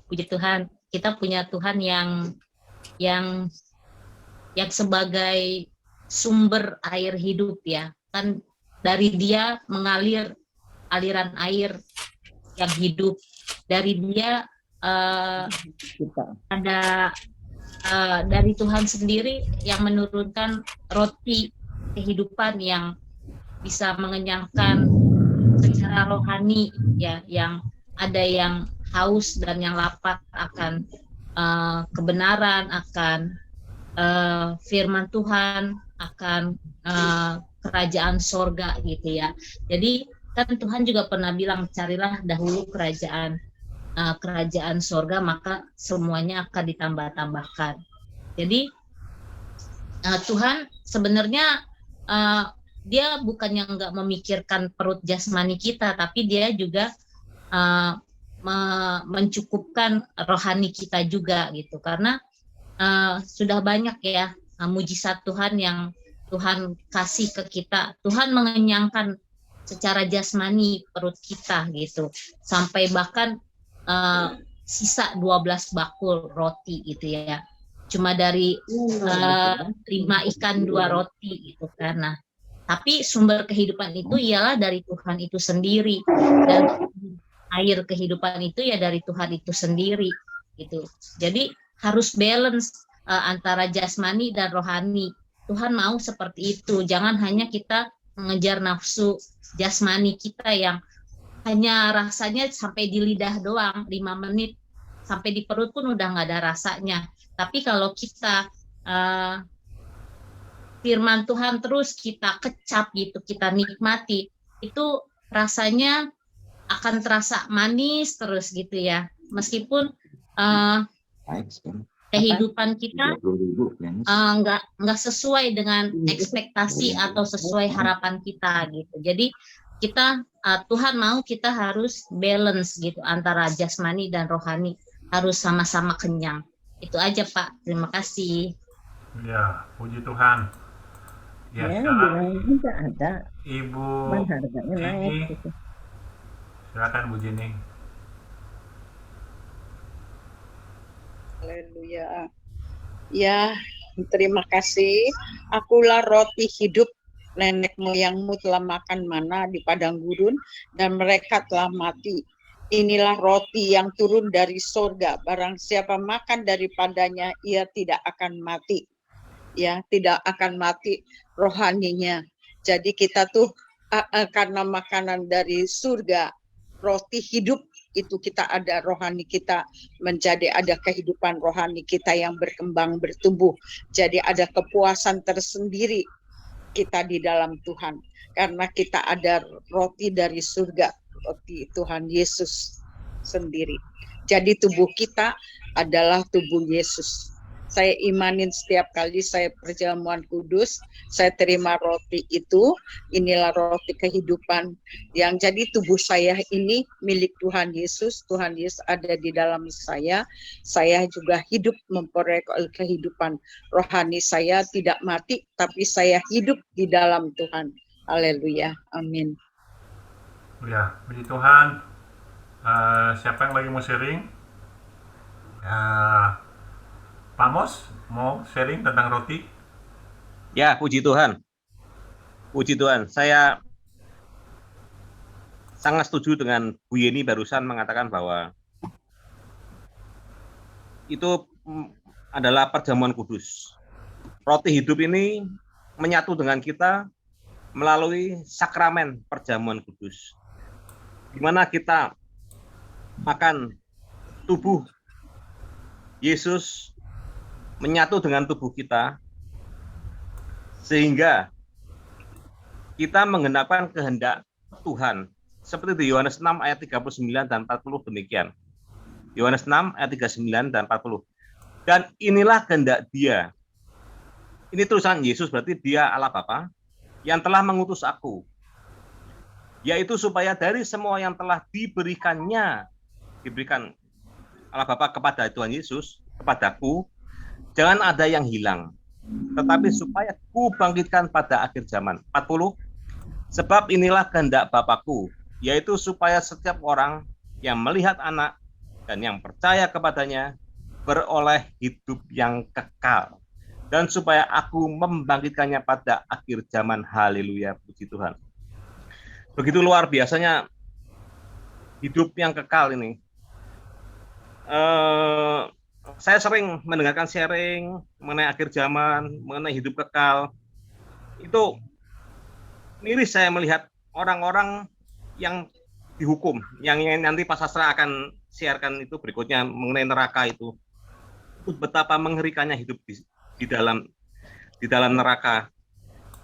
Puji Tuhan, kita punya Tuhan yang sebagai sumber air hidup ya. Kan dari Dia mengalir aliran air yang hidup. Dari Dia ada dari Tuhan sendiri yang menurunkan roti kehidupan yang bisa mengenyangkan secara rohani ya, yang ada yang haus dan yang lapar akan kebenaran, akan firman Tuhan, akan kerajaan sorga gitu ya. Jadi kan Tuhan juga pernah bilang, carilah dahulu kerajaan sorga, maka semuanya akan ditambah-tambahkan. Jadi Tuhan sebenarnya Dia bukannya nggak memikirkan perut jasmani kita, tapi Dia juga mencukupkan rohani kita juga gitu, karena sudah banyak ya mujizat Tuhan yang Tuhan kasih ke kita. Tuhan mengenyangkan secara jasmani perut kita gitu, sampai bahkan sisa 12 bakul roti gitu ya, cuma dari 5 ikan 2 roti gitu kan. Nah, tapi sumber kehidupan itu ialah dari Tuhan itu sendiri, dan air kehidupan itu ya dari Tuhan itu sendiri gitu. Jadi harus balance antara jasmani dan rohani. Tuhan mau seperti itu. Jangan hanya kita mengejar nafsu jasmani kita yang hanya rasanya sampai di lidah doang, 5 menit sampai di perut pun udah nggak ada rasanya. Tapi kalau kita firman Tuhan terus kita kecap gitu, kita nikmati, itu rasanya akan terasa manis terus gitu ya. Meskipun kehidupan kita nggak sesuai dengan ekspektasi atau sesuai harapan kita gitu. Jadi kita Tuhan mau kita harus balance gitu antara jasmani dan rohani, harus sama-sama kenyang. Itu aja Pak. Terima kasih. Ya, puji Tuhan. Ya, sekarang juga ada. Ibu harganya naik gitu. Silakan Bu Jenny. Haleluya. Ya, terima kasih. Akulah roti hidup. Nenek moyangmu telah makan mana di padang gurun dan mereka telah mati. Inilah roti yang turun dari surga. Barang siapa makan daripadanya, ia tidak akan mati. Ya, tidak akan mati rohaninya. Jadi kita tuh karena makanan dari surga, roti hidup, itu kita ada rohani kita menjadi ada kehidupan rohani kita yang berkembang bertumbuh. Jadi ada kepuasan tersendiri kita di dalam Tuhan karena kita ada roti dari surga, roti Tuhan Yesus sendiri. Jadi tubuh kita adalah tubuh Yesus. Saya imanin setiap kali saya perjamuan kudus, saya terima roti itu, inilah roti kehidupan yang jadi tubuh saya ini milik Tuhan Yesus ada di dalam saya juga hidup memperoleh kehidupan rohani, saya tidak mati, tapi saya hidup di dalam Tuhan. Haleluya, amin. Ya, puji Tuhan. Siapa yang lagi mau sharing? Pak Mos mau sharing tentang roti? Ya, puji Tuhan. Puji Tuhan. Saya sangat setuju dengan Bu Yeni barusan mengatakan bahwa itu adalah perjamuan kudus. Roti hidup ini menyatu dengan kita melalui sakramen perjamuan kudus. Di mana kita makan tubuh Yesus menyatu dengan tubuh kita, sehingga kita menggenapkan kehendak Tuhan. Seperti di Yohanes 6 ayat 39 dan 40 demikian. Yohanes 6 ayat 39 dan 40. Dan inilah kehendak Dia. Ini tulisan Yesus, berarti Dia Allah Bapa yang telah mengutus aku. Yaitu supaya dari semua yang telah diberikan Allah Bapa kepada Tuhan Yesus, kepadaku, jangan ada yang hilang, tetapi supaya ku bangkitkan pada akhir zaman. 40. Sebab inilah kehendak Bapakku, yaitu supaya setiap orang yang melihat anak dan yang percaya kepadanya beroleh hidup yang kekal. Dan supaya aku membangkitkannya pada akhir zaman. Haleluya, puji Tuhan. Begitu luar biasanya hidup yang kekal ini. Saya sering mendengarkan sharing mengenai akhir zaman, mengenai hidup kekal. Itu miris saya melihat orang-orang yang dihukum, yang nanti Pak Sastra akan siarkan itu berikutnya mengenai neraka itu. Betapa mengerikannya hidup di dalam neraka.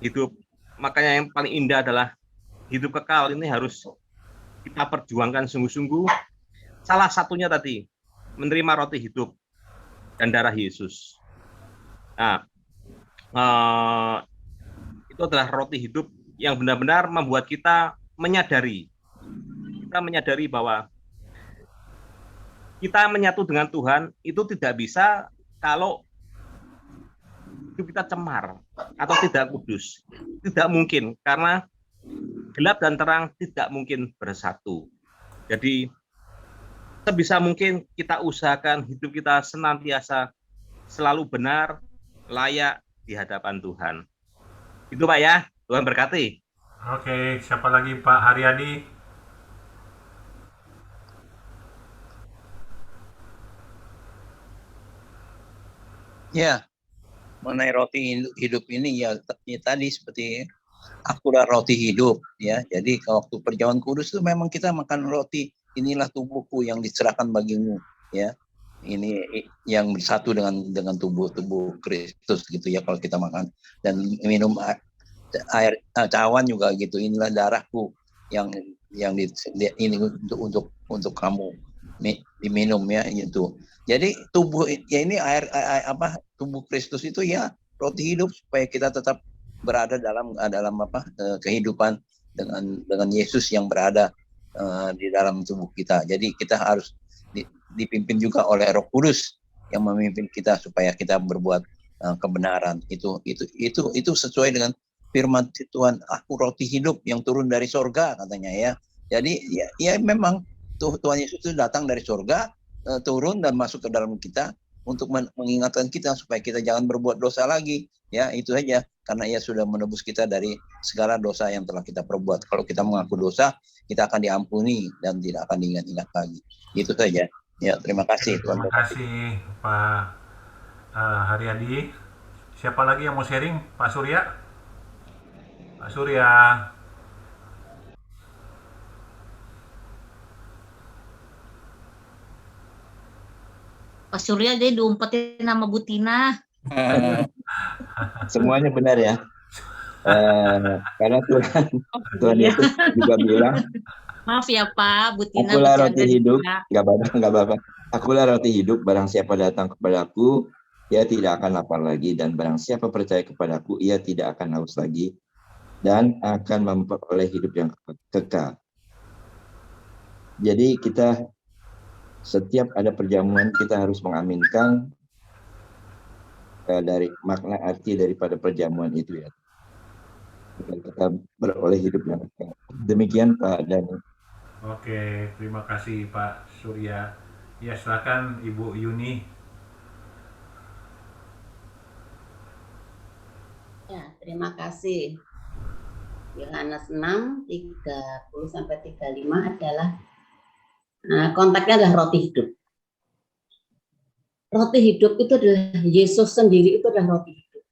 Hidup, makanya yang paling indah adalah hidup kekal ini harus kita perjuangkan sungguh-sungguh. Salah satunya tadi menerima roti hidup dan darah Yesus. Nah, itu adalah roti hidup yang benar-benar membuat kita menyadari bahwa kita menyatu dengan Tuhan itu tidak bisa kalau hidup kita cemar atau tidak kudus. Tidak mungkin, karena gelap dan terang tidak mungkin bersatu. Jadi sebisa mungkin kita usahakan hidup kita senantiasa selalu benar, layak di hadapan Tuhan. Itu Pak ya, Tuhan berkati. Oke, siapa lagi Pak Haryadi? Ya, mengenai roti hidup ini ya tadi seperti akulah roti hidup ya. Jadi waktu perjamuan kudus itu memang kita makan roti. Inilah tubuhku yang diserahkan bagimu, ya. Ini yang bersatu dengan tubuh Kristus gitu ya kalau kita makan, dan minum air cawan juga gitu. Inilah darahku yang ini untuk kamu diminum ya gitu. Jadi tubuh ya ini tubuh Kristus itu ya roti hidup supaya kita tetap berada dalam kehidupan dengan Yesus yang berada di dalam tubuh kita. Jadi kita harus dipimpin juga oleh Roh Kudus yang memimpin kita supaya kita berbuat kebenaran. Itu sesuai dengan firman Tuhan. Aku roti hidup yang turun dari sorga katanya ya. Jadi ya memang Tuhan Yesus itu datang dari sorga, turun dan masuk ke dalam kita untuk mengingatkan kita supaya kita jangan berbuat dosa lagi. Ya, itu saja. Karena ia sudah menebus kita dari segala dosa yang telah kita perbuat. Kalau kita mengaku dosa, kita akan diampuni dan tidak akan diingat-ingat lagi. Itu saja. Ya, terima kasih. Terima kasih Pak Haryadi. Siapa lagi yang mau sharing? Pak Surya? Pak Surya. Pak Surya jadi diumpetin nama Bu Tina. Semuanya benar ya. Karena Tuhan Yesus juga bilang, Maaf ya Pak, Bu Tina. akulah bercanda roti hidup, juga. nggak apa-apa. Akulah roti hidup, barang siapa datang kepadaku, ia tidak akan lapar lagi, dan barang siapa percaya kepadaku, ia tidak akan haus lagi, dan akan memperoleh hidup yang kekal. Jadi kita setiap ada perjamuan kita harus mengaminkan dari makna arti daripada perjamuan itu ya. Kita beroleh hidup yang kekal. Demikian Pak Dani. Oke, terima kasih Pak Surya. Ya, silakan Ibu Yuni. Ya, terima kasih. Yohanes 6, 30 sampai 35 adalah konteksnya adalah roti hidup. Roti hidup itu adalah Yesus sendiri, itu adalah roti hidup.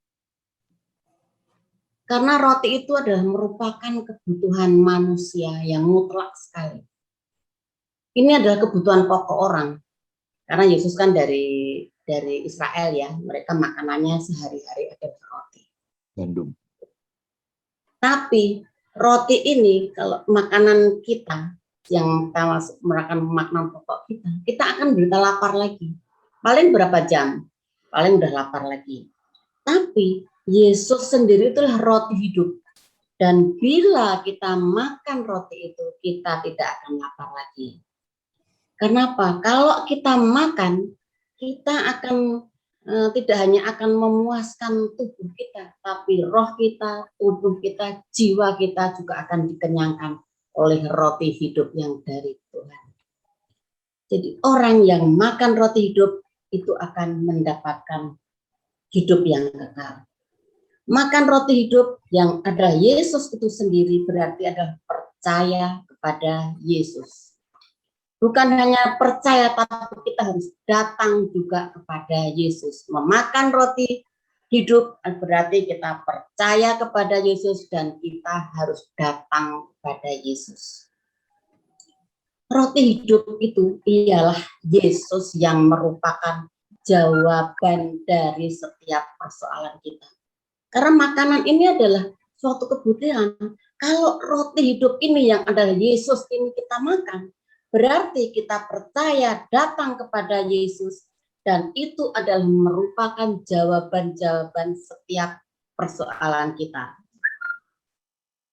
Karena roti itu adalah merupakan kebutuhan manusia yang mutlak sekali. Ini adalah kebutuhan pokok orang. Karena Yesus kan dari Israel ya, mereka makanannya sehari-hari adalah roti. Gandum. Tapi roti ini kalau makanan kita yang merupakan makanan pokok kita akan berita lapar lagi. Paling berapa jam? Paling udah lapar lagi. Tapi Yesus sendiri itulah roti hidup. Dan bila kita makan roti itu, kita tidak akan lapar lagi. Kenapa? Kalau kita makan, kita akan tidak hanya akan memuaskan tubuh kita, tapi roh kita, tubuh kita, jiwa kita juga akan dikenyangkan oleh roti hidup yang dari Tuhan. Jadi orang yang makan roti hidup itu akan mendapatkan hidup yang kekal. Makan roti hidup yang ada Yesus itu sendiri berarti adalah percaya kepada Yesus. Bukan hanya percaya, tapi kita harus datang juga kepada Yesus. Memakan roti hidup berarti kita percaya kepada Yesus dan kita harus datang kepada Yesus. Roti hidup itu ialah Yesus yang merupakan jawaban dari setiap persoalan kita. Karena makanan ini adalah suatu kebutuhan. Kalau roti hidup ini yang adalah Yesus ini kita makan, berarti kita percaya datang kepada Yesus dan itu adalah merupakan jawaban-jawaban setiap persoalan kita.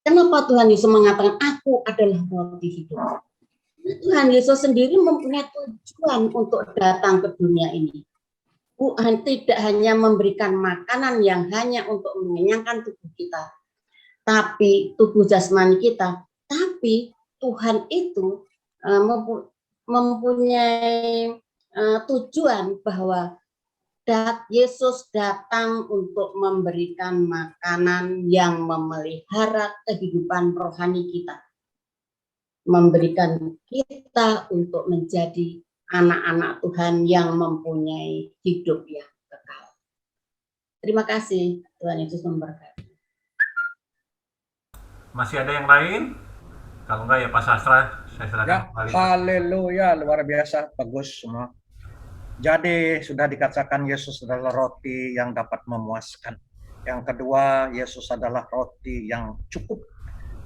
Kenapa Tuhan Yesus mengatakan aku adalah roti hidup? Tuhan Yesus sendiri mempunyai tujuan untuk datang ke dunia ini. Tuhan tidak hanya memberikan makanan yang hanya untuk mengenyangkan tubuh kita, tapi tubuh jasmani kita, tapi Tuhan itu mempunyai tujuan bahwa Yesus datang untuk memberikan makanan yang memelihara kehidupan rohani kita, memberikan kita untuk menjadi anak-anak Tuhan yang mempunyai hidup yang kekal. Terima kasih, Tuhan Yesus memberkati. Masih ada yang lain? Kalau enggak ya Pak Sastra, saya silakan Ya, kembali. haleluya, luar biasa, bagus semua. Jadi sudah dikatakan Yesus adalah roti yang dapat memuaskan. Yang kedua, Yesus adalah roti yang cukup,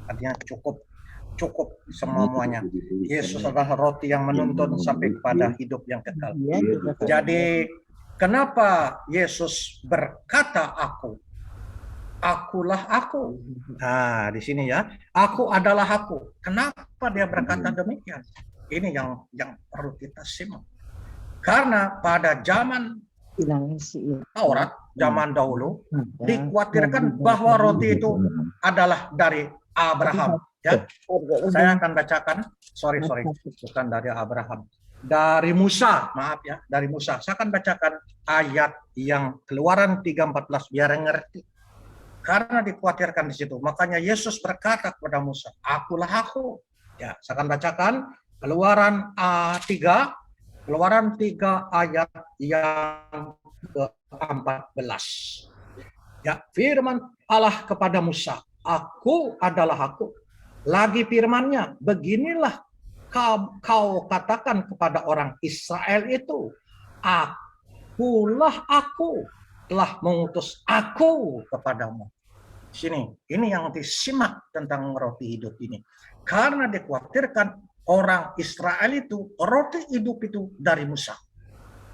artinya cukup semuanya. Yesus adalah roti yang menuntun sampai kepada hidup yang kekal. Jadi kenapa Yesus berkata akulah aku. Nah, di sini ya, aku adalah aku. Kenapa dia berkata demikian? Ini yang perlu kita simak. Karena pada zaman Taurat, zaman dahulu, dikhawatirkan bahwa roti itu adalah dari Abraham. Ya, saya akan bacakan. Sorry, bukan dari Abraham. dari Musa, maaf ya, dari Musa. Saya akan bacakan ayat yang Keluaran 3:14 biar ngerti. Karena dikhawatirkan di situ. Makanya Yesus berkata kepada Musa, "Akulah aku." Ya, saya akan bacakan Keluaran 3 ayat yang ke-14. Ya, firman Allah kepada Musa, "Aku adalah aku." Lagi firman-Nya, beginilah kau katakan kepada orang Israel itu, "Akulah aku, telah mengutus aku kepadamu." Sini, ini yang disimak tentang roti hidup ini. Karena dikhawatirkan orang Israel itu, roti hidup itu dari Musa.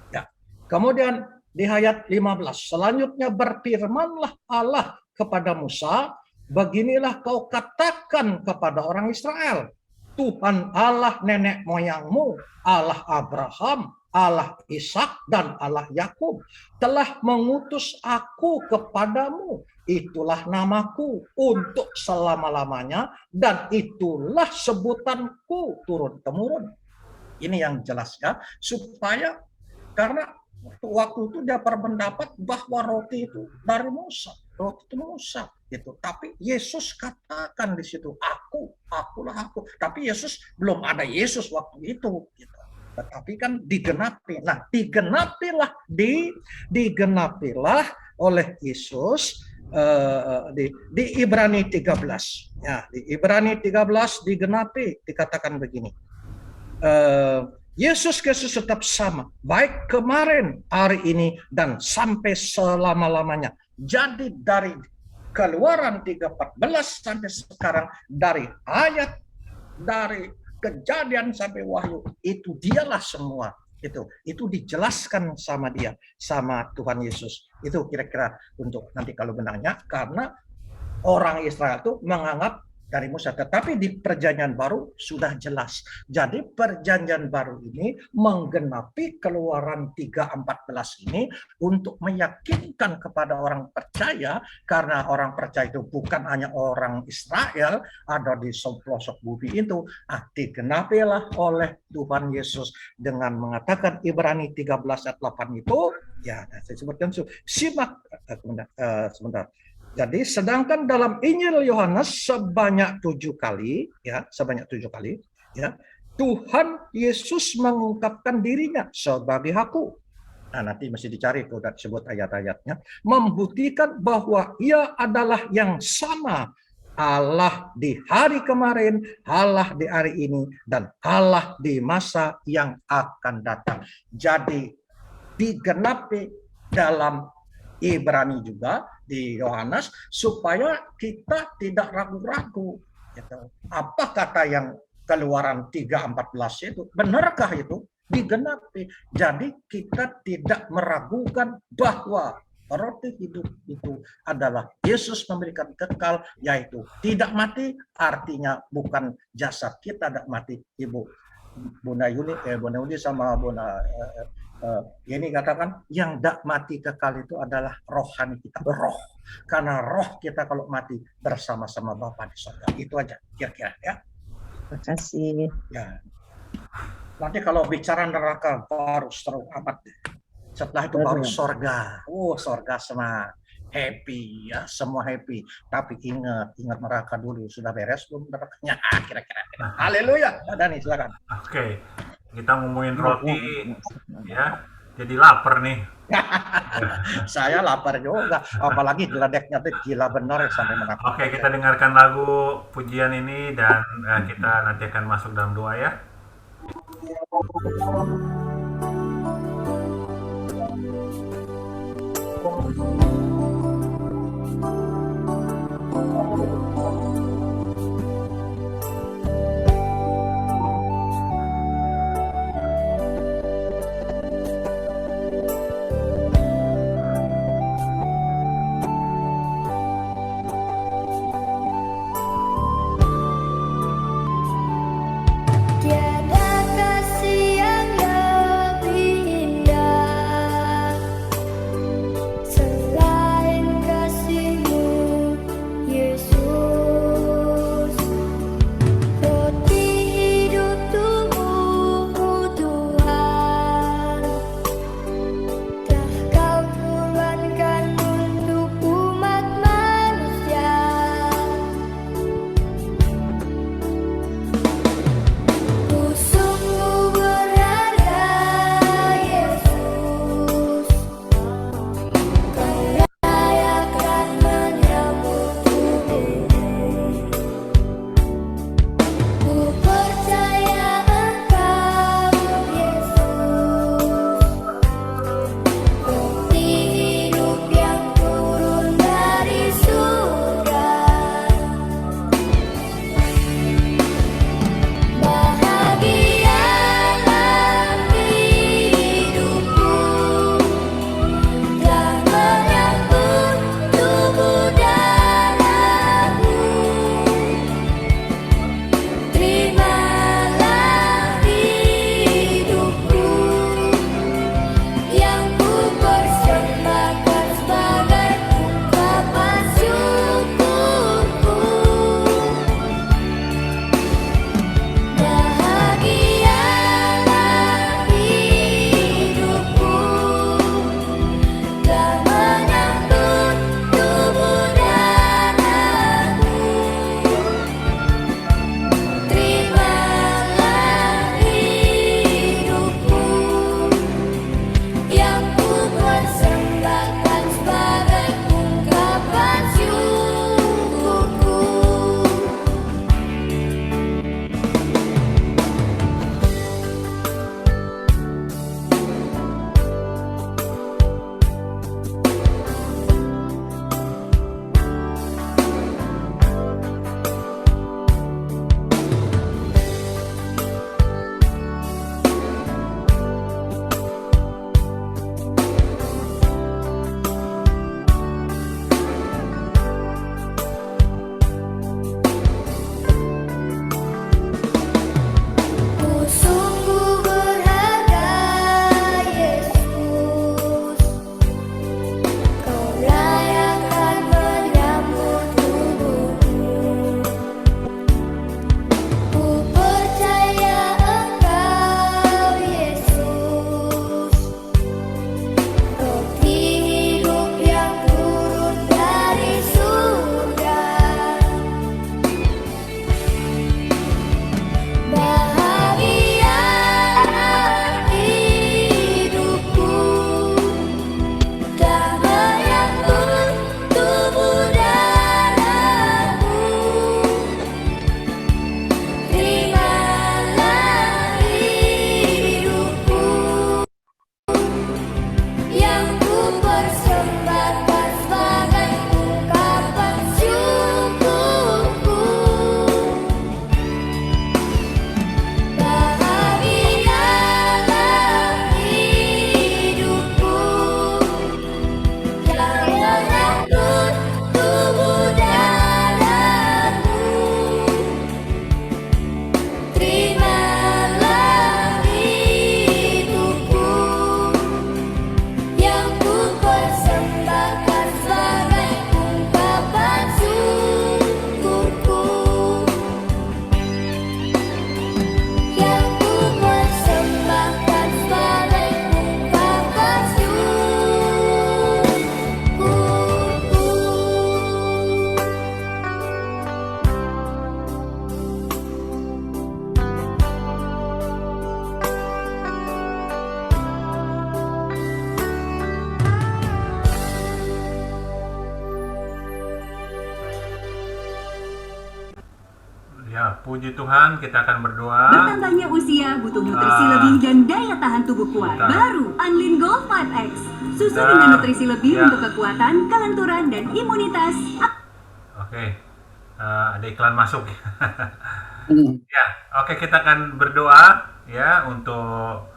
Ya. Kemudian di ayat 15, selanjutnya berfirmanlah Allah kepada Musa, "Beginilah kau katakan kepada orang Israel, Tuhan Allah nenek moyangmu, Allah Abraham, Allah Ishak dan Allah Yakub telah mengutus aku kepadamu. Itulah namaku untuk selama-lamanya dan itulah sebutanku turun-temurun." Ini yang jelas ya, supaya karena waktu itu dia berpendapat bahwa roti itu dari Musa, roti itu Musa gitu. Tapi Yesus katakan di situ, akulah aku. Tapi Yesus belum ada Yesus waktu itu gitu. Tetapi kan digenapi. Nah, digenapilah oleh Yesus di Ibrani 13. Ya, di Ibrani 13 digenapi, dikatakan begini. Yesus Kristus tetap sama, baik kemarin, hari ini, dan sampai selama-lamanya. Jadi dari Keluaran 3:14 sampai sekarang, dari Kejadian sampai Wahyu, itu dialah semua. Itu dijelaskan sama dia, sama Tuhan Yesus. Itu kira-kira untuk nanti kalau benarnya, karena orang Israel itu menganggap dari Musa, tetapi di perjanjian baru sudah jelas. Jadi perjanjian baru ini menggenapi Keluaran 3:14 ini untuk meyakinkan kepada orang percaya, karena orang percaya itu bukan hanya orang Israel ada di pelosok bumi itu. Digenapilah oleh Tuhan Yesus dengan mengatakan Ibrani 13 ayat 8 itu, ya saya sebutkan, simak sebentar. Jadi sedangkan dalam Injil Yohanes sebanyak 7 kali, ya, Tuhan Yesus mengungkapkan dirinya sebagai aku. Nah, nanti mesti dicari tuh dan sebut ayat-ayatnya, membuktikan bahwa ia adalah yang sama, Allah di hari kemarin, Allah di hari ini, dan Allah di masa yang akan datang. Jadi digenapi dalam Ibrani juga di Yohanes supaya kita tidak ragu-ragu. Apa kata yang Keluaran 3:14 itu? Benarkah itu? Digenapi. Jadi kita tidak meragukan bahwa roti hidup itu adalah Yesus memberikan kekal, yaitu tidak mati, artinya bukan jasad kita tidak mati. Ibu Bunda Yuli sama Bunda ini katakan yang tidak mati kekal itu adalah rohani kita, roh. Karena roh kita kalau mati bersama-sama Bapa di surga. Itu aja kira-kira ya. Terima kasih. Ya. Nanti kalau bicara neraka baru seru amat. Setelah itu baru surga. Surga semua happy ya, semua happy. Tapi ingat neraka dulu, sudah beres belum nerakanya? Kira-kira. Haleluya. Dani silakan. Oke. Kita ngomongin roti ya. Jadi lapar nih. Saya lapar juga, apalagi geledeknya tuh gila benar sampai menakutkan. Oke, kita dengarkan lagu pujian ini dan kita nanti akan masuk dalam doa ya. Tiada kasih yang lebih indah selain kasih-Mu Ya, puji Tuhan, kita akan berdoa. Bertambahnya usia butuh nutrisi lebih dan daya tahan tubuh kuat. Bentar. Baru Anlin Gold 5X. Susu Bentar. dengan nutrisi lebih Ya. untuk kekuatan, kelenturan, dan imunitas. Oke, ada iklan masuk. Ya, oke, kita akan berdoa ya untuk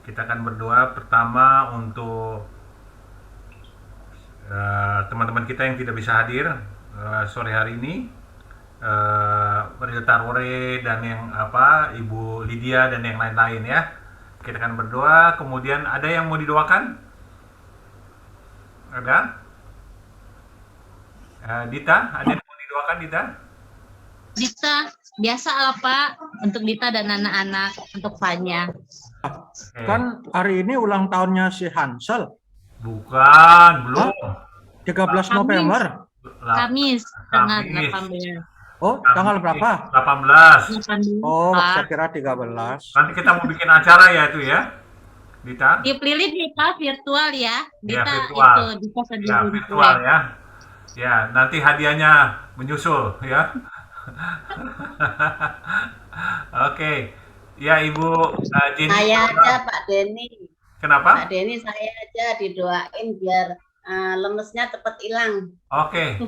kita akan berdoa pertama untuk teman-teman kita yang tidak bisa hadir sore hari ini, Mario Tarore dan yang Ibu Lydia dan yang lain-lain ya. Kita akan berdoa. Kemudian ada yang mau didoakan? Ada? Dita, ada yang mau didoakan, Dita? Dita, biasa lah Pak, untuk Dita dan anak-anak, untuk Fanya. Kan hari ini ulang tahunnya si Hansel. Bukan, belum. 13 November. Kamis, tanggal Kamis. 18. Oh, tanggal berapa? 18. 18, Oh, Pak. saya kira 13. Nanti kita mau bikin acara ya itu ya, Dita? Di Lilin Dita virtual ya. Ya, Dita virtual. itu Dita Ya, sediain virtual kue. ya. Ya, nanti hadiahnya menyusul ya. Oke. Ya, Ibu Jenny. Saya aja Pak Denny. Kenapa? Pak Denny saya aja didoain biar lemesnya cepat hilang. Oke.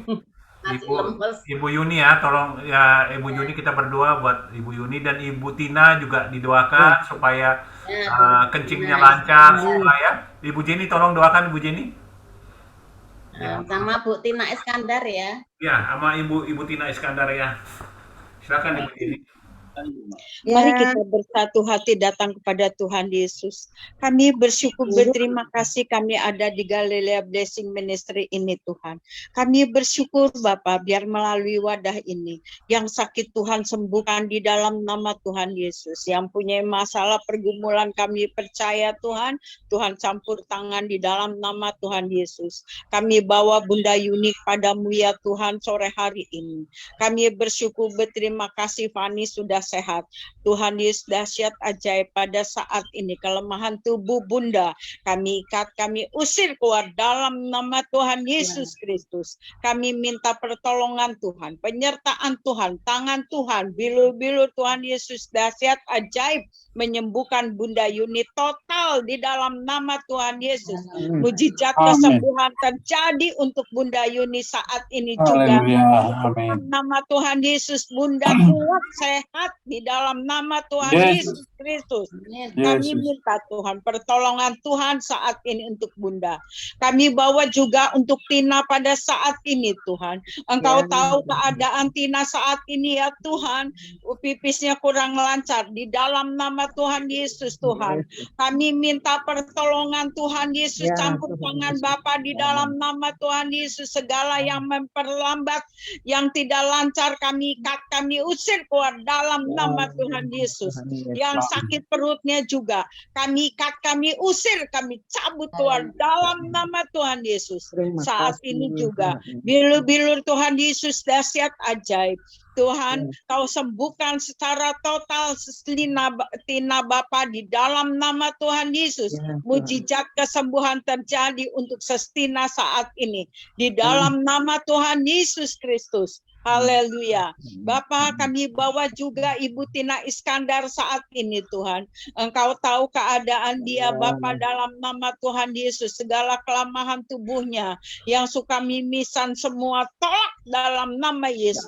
Masih lemes. Ibu Yuni ya, tolong ya Ibu Yuni, kita berdoa buat Ibu Yuni dan Ibu Tina juga didoakan supaya Ya, kencingnya Tina lancar Iskandar. semua ya. Ibu Jenny tolong doakan Ibu Jenny. Sama Bu Tina Iskandar ya. Ya, sama Ibu Tina Iskandar ya. Silakan Ibu Jenny. Mari kita bersatu hati datang kepada Tuhan Yesus. Kami bersyukur berterima kasih kami ada di Galilea Blessing Ministry ini Tuhan. Kami bersyukur Bapa biar melalui wadah ini yang sakit Tuhan sembuhkan di dalam nama Tuhan Yesus. Yang punya masalah pergumulan kami percaya Tuhan, Tuhan campur tangan di dalam nama Tuhan Yesus. Kami bawa Bunda Yuni padamu ya Tuhan sore hari ini. Kami bersyukur berterima kasih Fani sudah sehat. Tuhan Yesus dahsyat ajaib pada saat ini kelemahan tubuh Bunda kami ikat, kami usir keluar dalam nama Tuhan Yesus Kristus. Kami minta pertolongan Tuhan, penyertaan Tuhan, tangan Tuhan, bilur-bilur Tuhan Yesus dahsyat ajaib menyembuhkan Bunda Yuni total di dalam nama Tuhan Yesus. Mujizat kesembuhan terjadi untuk Bunda Yuni saat ini juga. Dalam nama Tuhan Yesus, Bunda kuat sehat di dalam nama Tuhan Yesus Kristus. Kami minta Tuhan pertolongan Tuhan saat ini untuk Bunda. Kami bawa juga untuk Tina pada saat ini Tuhan. Engkau tahu keadaan Tina saat ini ya Tuhan. Pipisnya kurang lancar di dalam nama Tuhan Yesus Tuhan. Kami minta pertolongan Tuhan Yesus, campur tangan Bapa di dalam nama Tuhan Yesus. Segala yang memperlambat, yang tidak lancar kami ikat, kami usir keluar dalam nama Tuhan Yesus. Yang sakit perutnya juga kami ikat, kami usir, kami cabut keluar dalam nama Tuhan Yesus. Saat ini juga bilur-bilur Tuhan Yesus dahsyat ajaib. Tuhan, Kau sembuhkan secara total Tina Bapa di dalam nama Tuhan Yesus. Mujizat kesembuhan terjadi untuk Sestina saat ini di dalam nama Tuhan Yesus Kristus. Haleluya. Bapa, kami bawa juga Ibu Tina Iskandar saat ini Tuhan. Engkau tahu keadaan dia Bapa dalam nama Tuhan Yesus. Segala kelemahan tubuhnya yang suka mimisan semua tolak dalam nama Yesus.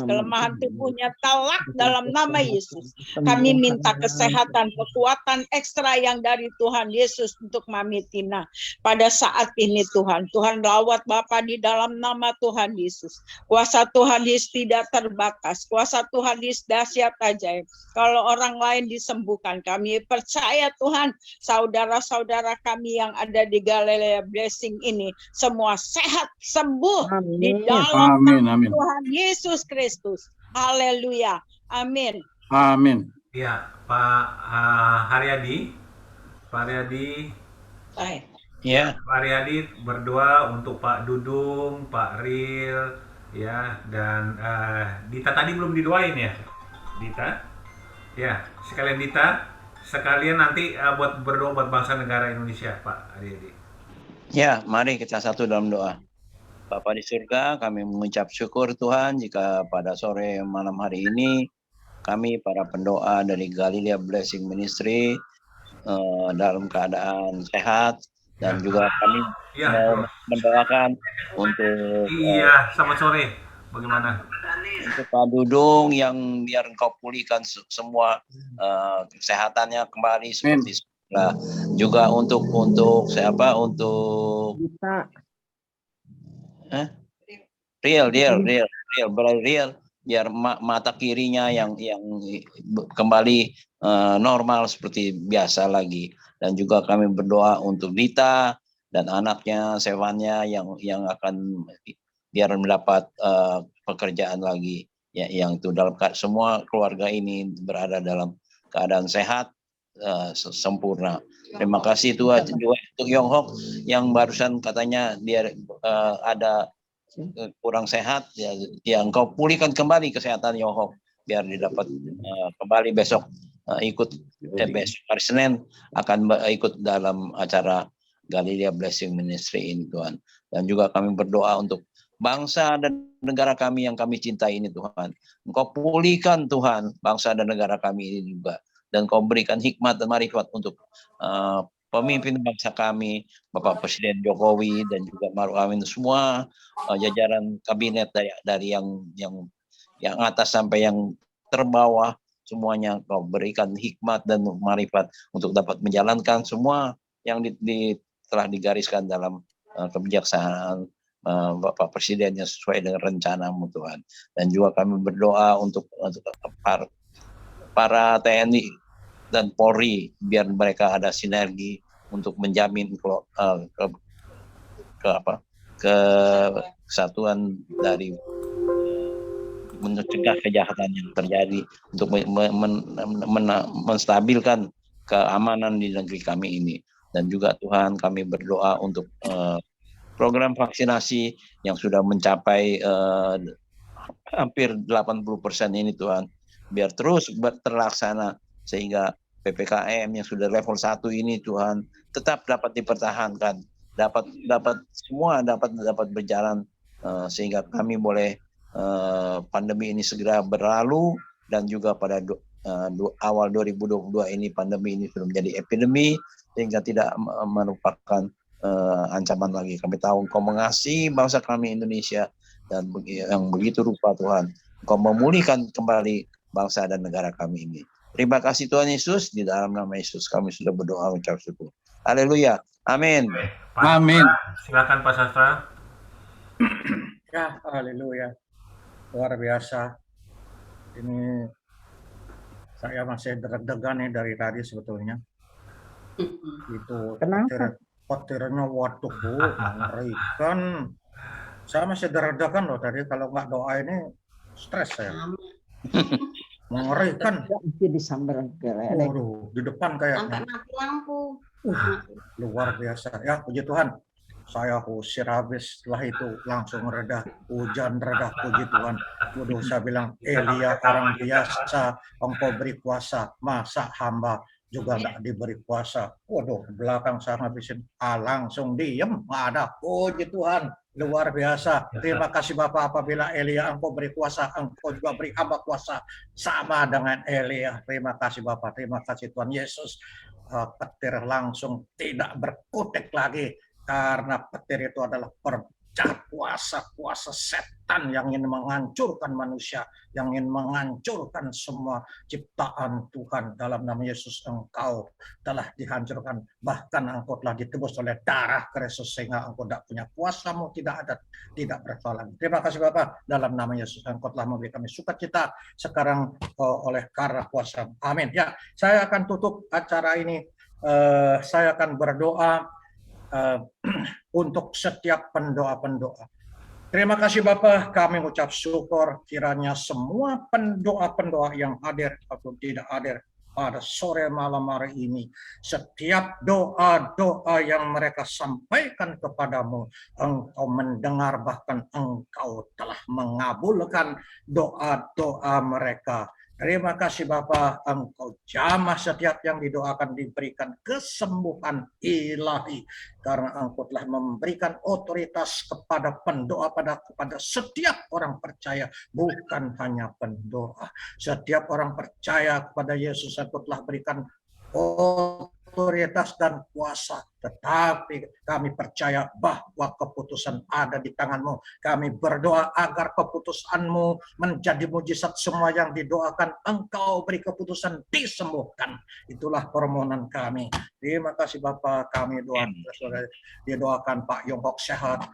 Kelemahan tubuhnya tolak dalam nama Yesus. Kami minta kesehatan, kekuatan ekstra yang dari Tuhan Yesus untuk Mami Tina. Pada saat ini Tuhan, Tuhan rawat Bapa di dalam nama Tuhan Yesus. Kuasa Tuhan Yesus tidak terbatas. Kuasa Tuhan Yesus dahsyat ajaib. Kalau orang lain disembuhkan, kami percaya Tuhan, saudara-saudara kami yang ada di Galilea Blessing ini, semua sehat, sembuh di dalam nama Tuhan Yesus Kristus. Haleluya. Amin. Amin. Ya, Pak Haryadi. Pak Haryadi. Ya. Pak Haryadi berdoa untuk Pak Dudung, Pak Ril, ya, dan Dita tadi belum didoain ya, Dita. Ya, sekalian Dita, sekalian nanti buat berdoa buat bangsa negara Indonesia, Pak Haryadi. Ya, mari kita satu dalam doa. Bapa di surga, kami mengucap syukur Tuhan jika pada sore malam hari ini kami para pendoa dari Galilea Blessing Ministry dalam keadaan sehat, dan juga kami mau mendoakan untuk Iya, selamat sore. Bagaimana? untuk Pak Dudung yang biar Engkau pulihkan semua kesehatannya kembali seperti semula. Juga untuk siapa? Untuk Real, biar mata kirinya yang kembali normal seperti biasa lagi. Dan juga kami berdoa untuk Dita dan anaknya Sevannya yang akan biar mendapat pekerjaan lagi, ya, yang itu dalam semua keluarga ini berada dalam keadaan sehat sempurna. Terima kasih Tuhan juga untuk Yonghok yang barusan katanya dia ada kurang sehat, ya Engkau pulihkan kembali kesehatan Yonghok biar didapat kembali besok besok hari Senin akan ikut dalam acara Galilea Blessing Ministry ini Tuhan. Dan juga kami berdoa untuk bangsa dan negara kami yang kami cintai ini Tuhan. Engkau pulihkan Tuhan bangsa dan negara kami ini juga. Dan Kau berikan hikmat dan marifat untuk pemimpin bangsa kami, Bapak Presiden Jokowi dan juga Maruf Amin, semua jajaran kabinet dari yang atas sampai yang terbawah, semuanya Kau berikan hikmat dan marifat untuk dapat menjalankan semua yang telah digariskan dalam kebijaksanaan Bapak Presiden yang sesuai dengan rencana-Mu Tuhan. Dan juga kami berdoa untuk para TNI dan Polri biar mereka ada sinergi untuk menjamin kesatuan dari mencegah kejahatan yang terjadi, untuk menstabilkan keamanan di negeri kami ini. Dan juga Tuhan kami berdoa untuk program vaksinasi yang sudah mencapai hampir 80% ini Tuhan, biar terus terlaksana sehingga PPKM yang sudah level 1 ini Tuhan tetap dapat dipertahankan, dapat semua dapat berjalan sehingga kami boleh pandemi ini segera berlalu, dan juga pada awal 2022 ini pandemi ini sudah menjadi epidemi sehingga tidak merupakan ancaman lagi. Kami tahu Engkau mengasihi bangsa kami Indonesia dan yang begitu rupa Tuhan, Engkau memulihkan kembali bangsa dan negara kami ini. Terima kasih Tuhan Yesus, di dalam nama Yesus kami sudah berdoa mengucap syukur. Haleluya. Amin. Amin. Silakan Pak Sastra. Ya, haleluya. Luar biasa. Ini saya masih deg-degan nih dari tadi sebetulnya. Itu Kenapa? petirnya waduh Bu, mengerikan. Saya masih deg-degan loh tadi, kalau nggak doa ini stres saya. Mengerikan. Disambar. Waduh, di depan kayaknya. Sampai mati lampu. Luar biasa. Ya, puji Tuhan. Saya usir habis, setelah itu langsung reda, hujan reda, puji Tuhan. Waduh, saya bilang, Elia orang biasa, Engkau beri kuasa, masa hamba juga tidak diberi kuasa. Waduh, belakang saya ngabisin, langsung diem, ada, puji Tuhan. Luar biasa. Terima kasih Bapak, apabila Elia Engkau beri kuasa, Engkau juga beri hamba kuasa sama dengan Elia. Terima kasih Bapak, terima kasih Tuhan Yesus. Petir langsung tidak berkutik lagi, karena petir itu adalah perpecahan kuasa setan yang ingin menghancurkan manusia, yang ingin menghancurkan semua ciptaan Tuhan. Dalam nama Yesus Engkau telah dihancurkan, bahkan Engkau telah ditebus oleh darah Kristus sehingga Engkau tidak punya kuasamu, tidak bersalah. Terima kasih Bapak, dalam nama Yesus Engkau telah memberi kami sukacita sekarang oleh karena kuasa. Amin. Ya, saya akan tutup acara ini. Saya akan berdoa untuk setiap pendoa-pendoa. Terima kasih Bapak, kami mengucap syukur kiranya semua pendoa-pendoa yang hadir atau tidak hadir pada sore malam hari ini, setiap doa-doa yang mereka sampaikan kepadamu, Engkau mendengar, bahkan Engkau telah mengabulkan doa-doa mereka. Terima kasih Bapa, Engkau jamah setiap yang didoakan diberikan kesembuhan ilahi. Karena Engkau telah memberikan otoritas kepada pendoa, kepada setiap orang percaya, bukan hanya pendoa. Setiap orang percaya kepada Yesus, Engkau telah berikan otoritas dan kuasa. Tetapi kami percaya bahwa keputusan ada di tangan-Mu. Kami berdoa agar keputusan-Mu menjadi mujizat. Semua yang didoakan Engkau beri keputusan disembuhkan. Itulah permohonan kami. Terima kasih Bapak. Kami didoakan Pak Yonghok sehat,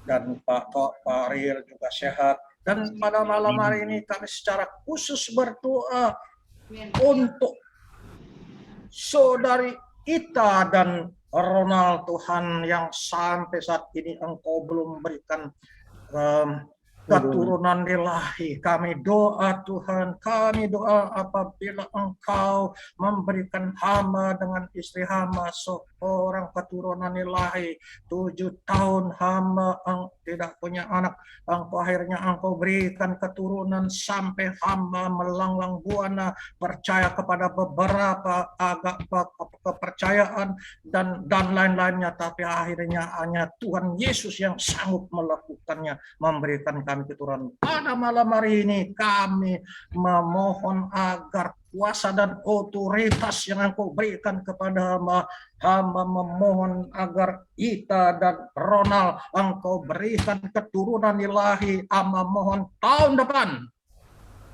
dan Pak Ril juga sehat. Dan pada malam hari ini kami secara khusus berdoa untuk saudari Ita dan Ronald, Tuhan, yang sampai saat ini Engkau belum berikan keturunan ilahi. Kami doa Tuhan, kami doa apabila Engkau memberikan hamba dengan istri hamba seorang keturunan ilahi. 7 tahun hamba tidak punya anak, akhirnya Engkau berikan keturunan sampai hamba melanglang buana, percaya kepada beberapa kepercayaan dan lain-lainnya, tapi akhirnya hanya Tuhan Yesus yang sanggup melakukannya, memberikan kami keturunan. Pada malam hari ini kami memohon agar kuasa dan otoritas yang Engkau berikan kepada hamba memohon agar Ita dan Ronald Engkau berikan keturunan ilahi. Hamba mohon tahun depan.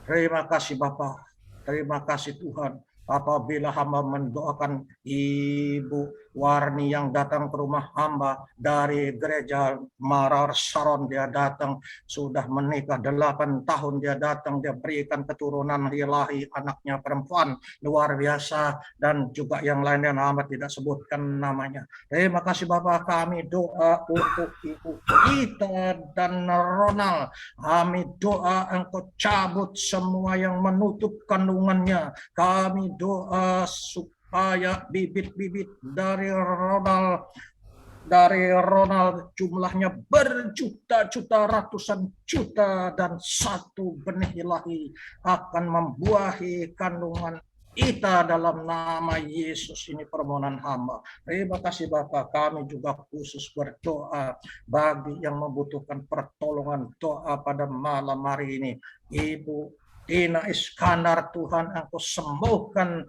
Terima kasih Bapa, terima kasih Tuhan. Apabila hamba mendoakan Ibu Warni yang datang ke rumah hamba dari gereja Marar Saron, dia datang sudah menikah 8 tahun, dia datang, dia berikan keturunan ilahi, anaknya perempuan luar biasa, dan juga yang lain yang hamba tidak sebutkan namanya. Terima kasih Bapak. Kami doa untuk Ibu Ita dan Ronald. Kami doa Engkau cabut semua yang menutup kandungannya. Kami doa supaya bibit-bibit dari Ronald jumlahnya berjuta-juta, ratusan juta, dan satu benih ilahi akan membuahi kandungan Ita dalam nama Yesus. Ini permohonan hamba. Terima kasih Bapak. Kami juga khusus berdoa bagi yang membutuhkan pertolongan doa pada malam hari ini. Ibu Tina Iskandar, Tuhan Engkau sembuhkan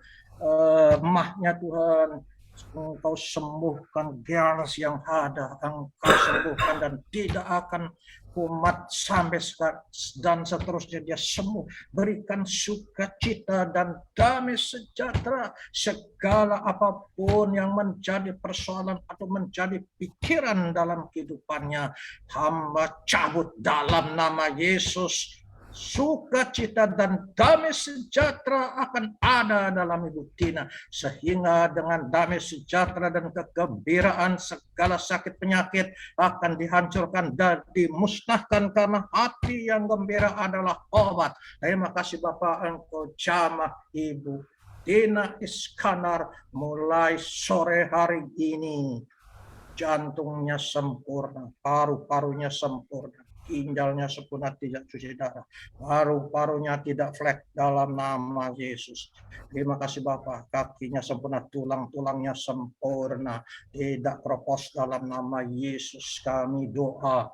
mahnya Tuhan. Engkau sembuhkan girls yang ada, Engkau sembuhkan dan tidak akan kumat sampai sekarang dan seterusnya. Dia sembuh. Berikan sukacita dan damai sejahtera. Segala apapun yang menjadi persoalan atau menjadi pikiran dalam kehidupannya, hamba cabut dalam nama Yesus. Sukacita dan damai sejahtera akan ada dalam Ibu Tina, sehingga dengan damai sejahtera dan kegembiraan segala sakit penyakit akan dihancurkan dan dimusnahkan, karena hati yang gembira adalah obat. Terima kasih Bapak, Engkau jamah Ibu Tina Iskandar mulai sore hari ini. Jantungnya sempurna, paru-parunya sempurna, ginjalnya sempurna, tidak cuci darah, paru-parunya tidak flek dalam nama Yesus. Terima kasih Bapak. Kakinya sempurna, tulang-tulangnya sempurna, tidak kropos dalam nama Yesus. Kami doa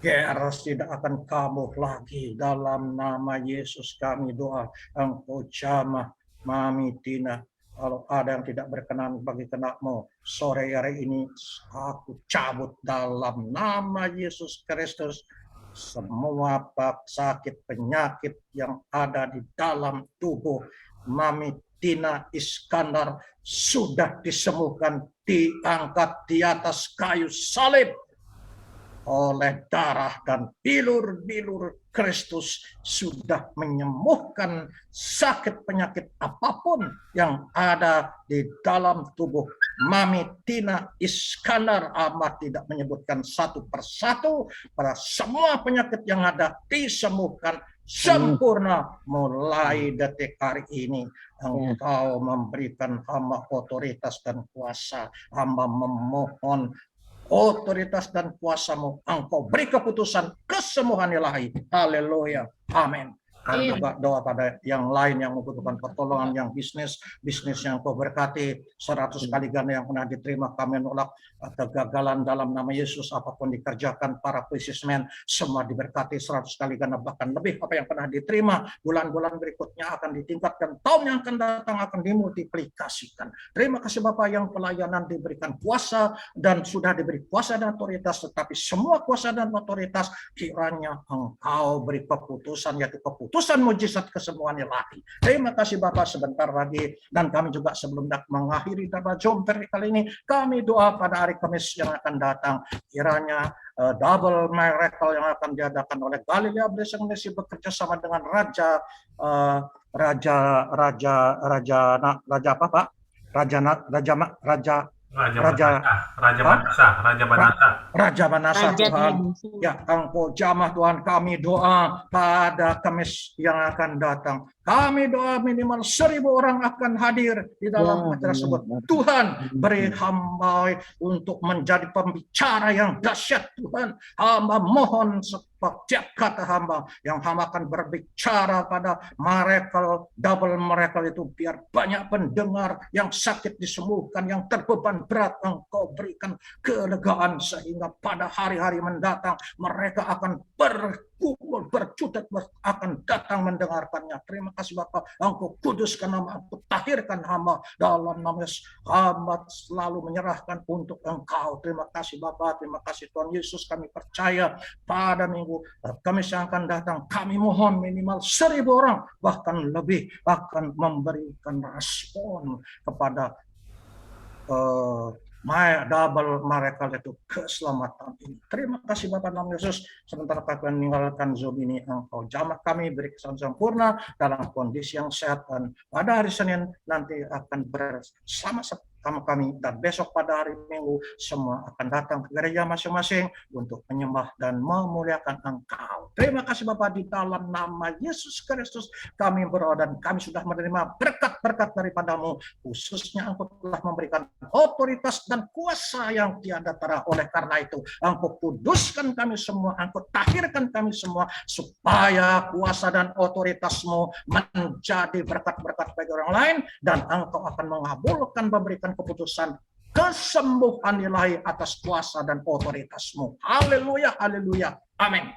Geras tidak akan kambuh lagi dalam nama Yesus. Kami doa Engkau jamah Mami Tina. Kalau ada yang tidak berkenan bagi kenak-Mu, sore hari ini aku cabut dalam nama Yesus Kristus. Semua sakit penyakit yang ada di dalam tubuh Mami Tina Iskandar sudah disembuhkan, diangkat di atas kayu salib oleh darah dan bilur-bilur Kristus, sudah menyembuhkan sakit penyakit apapun yang ada di dalam tubuh Mami Tina Iskandar. Amat tidak menyebutkan satu persatu, pada semua penyakit yang ada disembuhkan sempurna mulai detik hari ini. Engkau memberikan hamba otoritas dan kuasa. Hamba memohon otoritas dan kuasa-Mu, Engkau beri keputusan kesembuhan ilahi. Haleluya. Amin. Kami juga doa pada yang lain yang membutuhkan pertolongan, yang bisnis yang Kau berkati 100 kali ganda yang pernah diterima. Kami menolak kegagalan dalam nama Yesus. Apapun dikerjakan para businessmen semua diberkati 100 kali ganda, bahkan lebih apa yang pernah diterima. Bulan-bulan berikutnya akan ditingkatkan, tahun yang akan datang akan dimultiplikasikan. Terima kasih Bapak yang pelayanan diberikan kuasa dan sudah diberi kuasa dan otoritas, tetapi semua kuasa dan otoritas kiranya Engkau beri keputusan, yaitu keputusan mujizat kesembuhan ilahi. Terima kasih Bapak, sebentar lagi dan kami juga sebelum mengakhiri dalam jumper kali ini, kami doa pada hari Kamis yang akan datang kiranya double miracle yang akan diadakan oleh Galilea Blessing Ministry bekerja sama dengan Raja apa Pak? Raja Manasa Tuhan. Ya, Engkau jamah Tuhan, kami doa pada Kamis yang akan datang. Kami doa minimal 1.000 orang akan hadir di dalam acara tersebut. Tuhan, beri hamba untuk menjadi pembicara yang dahsyat Tuhan. Hamba mohon setiap kata hamba yang hamba akan berbicara pada miracle, double miracle itu, biar banyak pendengar yang sakit disembuhkan, yang terbeban berat Engkau berikan kelegaan, sehingga pada hari-hari mendatang mereka akan berkumpul, berjuta akan datang mendengarkannya. Terima kasih Bapak, Engkau kuduskan hamba, Engkau tahirkan hamba dalam nama Yesus. Hamba selalu menyerahkan untuk Engkau. Terima kasih Bapak, terima kasih Tuhan Yesus. Kami percaya pada minggu Kamis yang akan datang, kami mohon minimal 1.000 orang bahkan lebih akan memberikan respon kepada double miracle itu, keselamatan ini. Terima kasih Bapak dalam Yesus. Sebentar kami meninggalkan Zoom ini, Engkau jamah kami, beri kesan sempurna dalam kondisi yang sehat, dan pada hari Senin nanti akan bersama kami, dan besok pada hari Minggu semua akan datang ke gereja masing-masing untuk menyembah dan memuliakan Engkau. Terima kasih Bapak, di dalam nama Yesus Kristus kami berdoa dan kami sudah menerima berkat-berkat daripadamu, khususnya Engkau telah memberikan otoritas dan kuasa yang tiada tara. Oleh karena itu Engkau kuduskan kami semua, Engkau tahirkan kami semua, supaya kuasa dan otoritasmu menjadi berkat-berkat bagi orang lain, dan Engkau akan mengabulkan, memberikan keputusan kesembuhan ilahi atas kuasa dan otoritasmu. Haleluya, haleluya, amin.